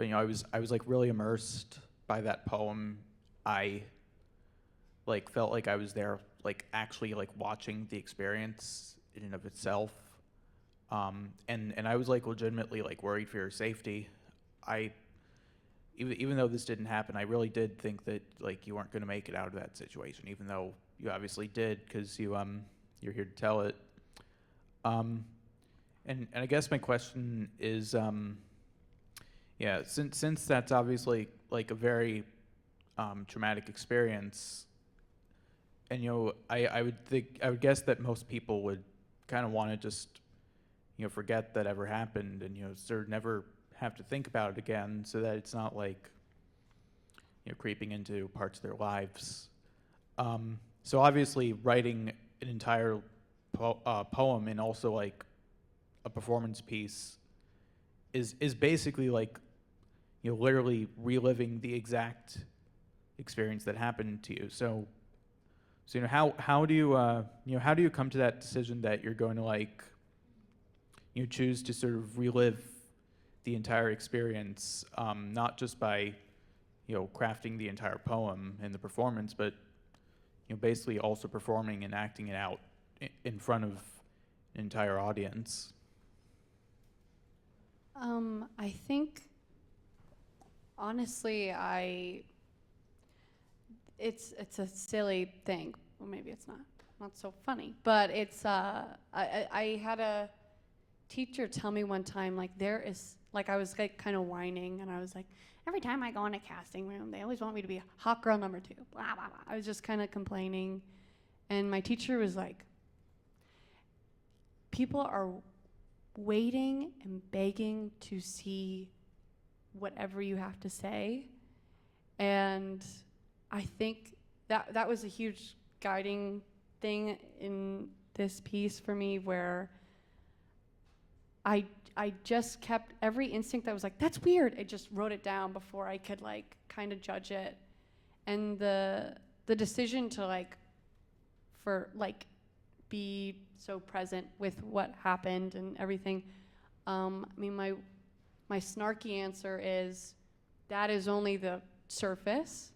you know, I was like really immersed by that poem. I like felt like I was there, like actually like watching the experience in and of itself. And I was like legitimately like worried for your safety. Even though this didn't happen, I really did think that like you weren't going to make it out of that situation, even though you obviously did, because you're here to tell it. And I guess my question is, yeah, since that's obviously like a very traumatic experience, and you know, I would guess that most people would kind of want to just, you know, forget that ever happened, and you know, sort of never have to think about it again, so that it's not like, creeping into parts of their lives. So obviously writing an entire poem and also like a performance piece is basically like, literally reliving the exact experience that happened to you. So how do you come to that decision that you're going to like, choose to sort of relive the entire experience, not just by, crafting the entire poem and the performance, but basically also performing and acting it out in front of an entire audience? I think, honestly, it's a silly thing. Well, maybe it's not so funny, but it's I had a teacher tell me one time, like, I was like kind of whining, and I was like, every time I go in a casting room, they always want me to be hot girl number 2, blah, blah, blah. I was just kind of complaining, and my teacher was like, people are waiting and begging to see whatever you have to say. And I think that was a huge guiding thing in this piece for me, where I just kept every instinct that was like, that's weird. I just wrote it down before I could like kind of judge it. And the decision to be so present with what happened and everything. I mean, my snarky answer is that is only the surface.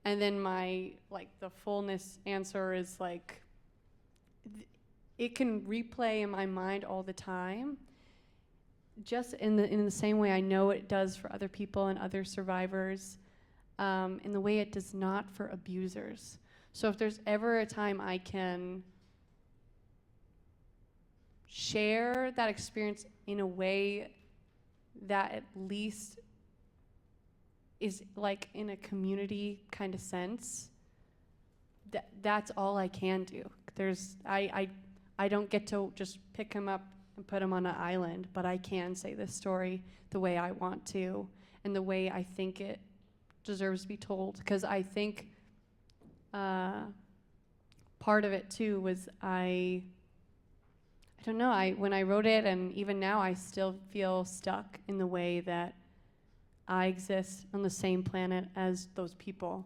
And then my the fullness answer is like, it can replay in my mind all the time. Just in the same way I know it does for other people and other survivors, in the way it does not for abusers. So if there's ever a time I can share that experience in a way that at least is like in a community kind of sense, that's all I can do. I don't get to just pick him up and put him on an island, but I can say this story the way I want to and the way I think it deserves to be told. Because I think part of it too was I don't know, when I wrote it, and even now I still feel stuck in the way that I exist on the same planet as those people.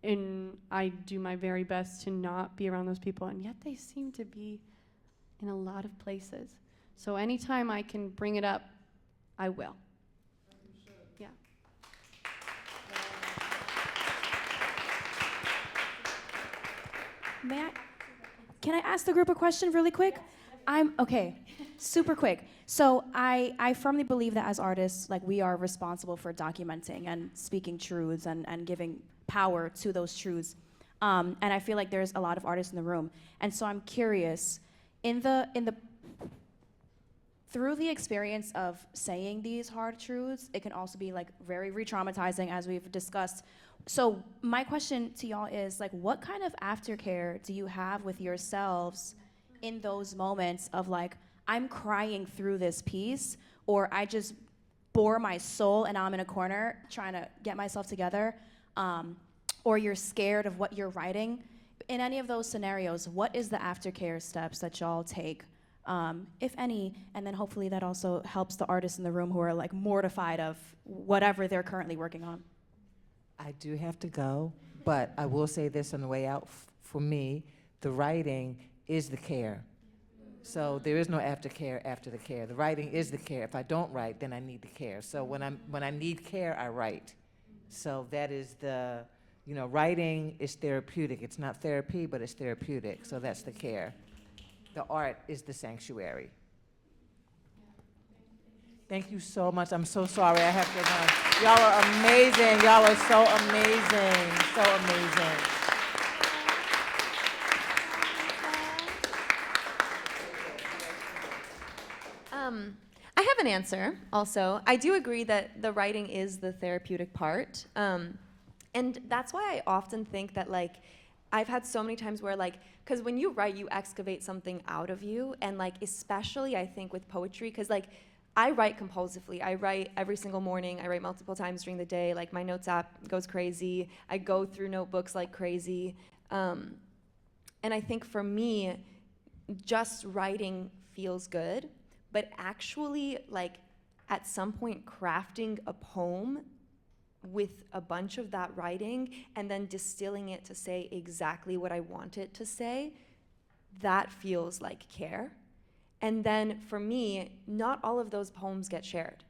And I do my very best to not be around those people, and yet they seem to be in a lot of places. So anytime I can bring it up, I will. Yeah. Can I ask the group a question really quick? Okay, super quick. So I firmly believe that as artists, we are responsible for documenting and speaking truths and giving power to those truths. And I feel like there's a lot of artists in the room. And so I'm curious, through the experience of saying these hard truths, it can also be very re-traumatizing, as we've discussed. So my question to y'all is what kind of aftercare do you have with yourselves in those moments of I'm crying through this piece, or I just bore my soul and I'm in a corner trying to get myself together, or you're scared of what you're writing? In any of those scenarios, what is the aftercare steps that y'all take, if any? And then hopefully that also helps the artists in the room who are mortified of whatever they're currently working on. I do have to go, but I will say this on the way out. For me, the writing is the care. So there is no aftercare after the care. The writing is the care. If I don't write, then I need the care. So when I need care, I write. So that is the, writing is therapeutic. It's not therapy, but it's therapeutic. So that's the care. The art is the sanctuary. Thank you so much. I'm so sorry I have to run. Y'all are amazing. Y'all are so amazing. So amazing. I have an answer also. I do agree that the writing is the therapeutic part. And that's why I often think that I've had so many times where because when you write, you excavate something out of you. And especially I think with poetry, because I write compulsively. I write every single morning. I write multiple times during the day. Like, my notes app goes crazy. I go through notebooks like crazy. And I think for me, just writing feels good, but actually, like, at some point crafting a poem with a bunch of that writing and then distilling it to say exactly what I want it to say, that feels like care. And then for me, not all of those poems get shared.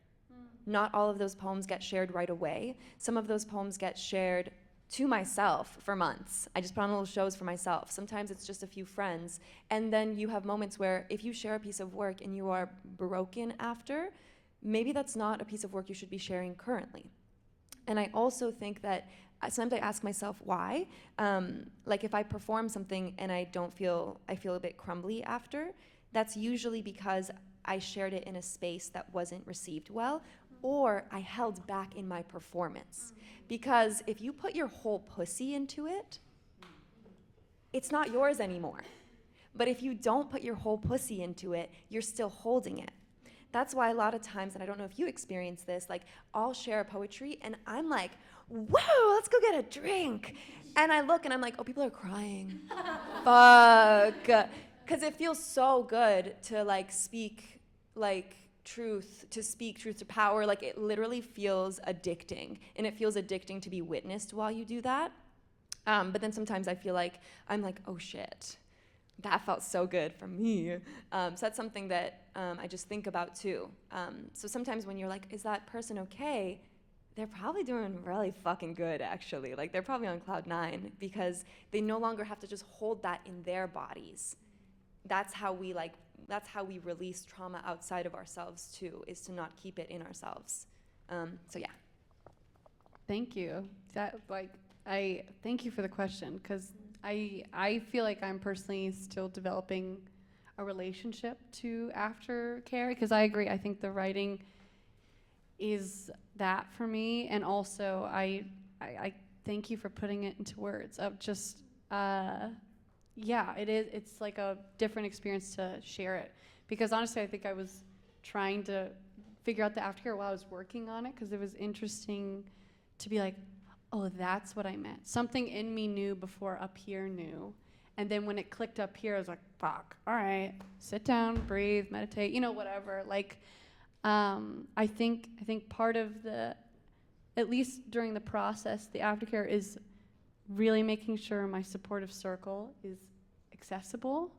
Not all of those poems get shared right away. Some of those poems get shared to myself for months. I just put on little shows for myself. Sometimes it's just a few friends. And then you have moments where if you share a piece of work and you are broken after, maybe that's not a piece of work you should be sharing currently. And I also think that sometimes I ask myself why. Like, if I perform something and I feel a bit crumbly after, that's usually because I shared it in a space that wasn't received well, or I held back in my performance. Because if you put your whole pussy into it, it's not yours anymore. But if you don't put your whole pussy into it, you're still holding it. That's why a lot of times, and I don't know if you experience this, like, I'll share poetry and I'm like, whoa, let's go get a drink. And I look and I'm like, oh, people are crying. Fuck. Because it feels so good to, like, speak, like, truth to power. Like, it literally feels addicting. And it feels addicting to be witnessed while you do that. But then sometimes I feel like, I'm like, oh shit, that felt so good for me. So that's something that I just think about too. So sometimes when you're like, is that person okay? They're probably doing really fucking good, actually. Like, they're probably on cloud 9 because they no longer have to just hold that in their bodies. That's how we release trauma outside of ourselves too, is to not keep it in ourselves. So yeah. Thank you. I thank you for the question, because I feel like I'm personally still developing a relationship to aftercare, because I agree. I think the writing is that for me, and also I thank you for putting it into words of just yeah, it is. It's like a different experience to share it, because honestly, I think I was trying to figure out the aftercare while I was working on it, because it was interesting to be like, oh, that's what I meant. Something in me knew before up here knew. And then when it clicked up here, I was like, fuck, all right, sit down, breathe, meditate, you know, whatever. Like, I think part of at least during the process, the aftercare is really making sure my supportive circle is accessible.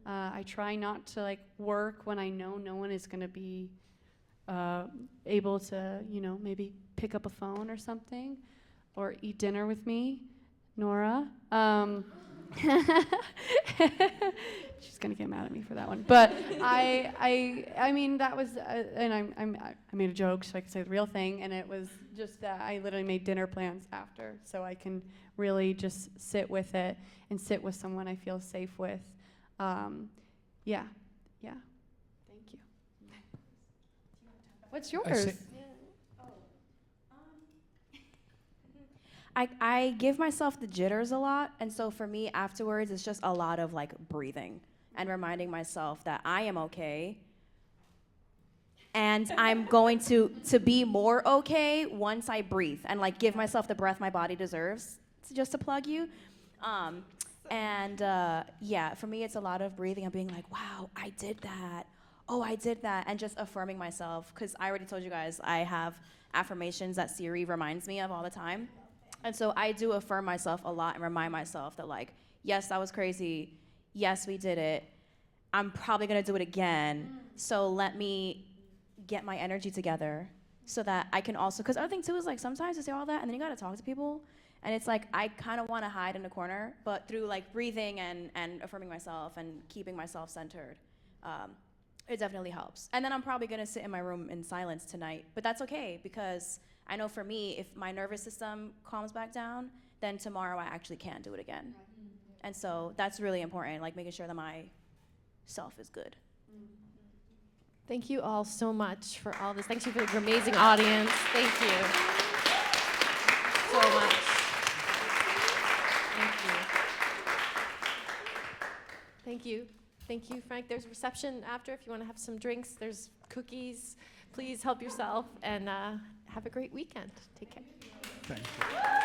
I try not to, like, work when I know no one is going to be able to, you know, maybe pick up a phone or something, or eat dinner with me, Nora. She's gonna get mad at me for that one. But I mean, that was, and I made a joke so I could say the real thing, and it was just that I literally made dinner plans after, so I can really just sit with it and sit with someone I feel safe with. Yeah. Thank you. What's yours? I give myself the jitters a lot, and so for me afterwards it's just a lot of, like, breathing and reminding myself that I am okay, and I'm going to be more okay once I breathe and, like, give myself the breath my body deserves, just to plug you. Yeah, for me it's a lot of breathing and being like, wow, I did that. Oh, I did that, and just affirming myself, because I already told you guys I have affirmations that Siri reminds me of all the time. And so I do affirm myself a lot and remind myself that, like, yes, that was crazy. Yes, we did it. I'm probably gonna do it again. So let me get my energy together so that I can also, because other thing too is, like, sometimes you say all that and then you gotta talk to people. And it's like, I kind of want to hide in a corner, but through, like, breathing and affirming myself and keeping myself centered, it definitely helps. And then I'm probably gonna sit in my room in silence tonight, but that's okay, because I know for me, if my nervous system calms back down, then tomorrow I actually can do it again. And so that's really important, like, making sure that my self is good. Thank you all so much for all this. Thank you for your amazing audience. Thank you so much. Thank you. Thank you, Frank. There's reception after if you want to have some drinks. There's cookies. Please help yourself and have a great weekend. Take care. Thank you.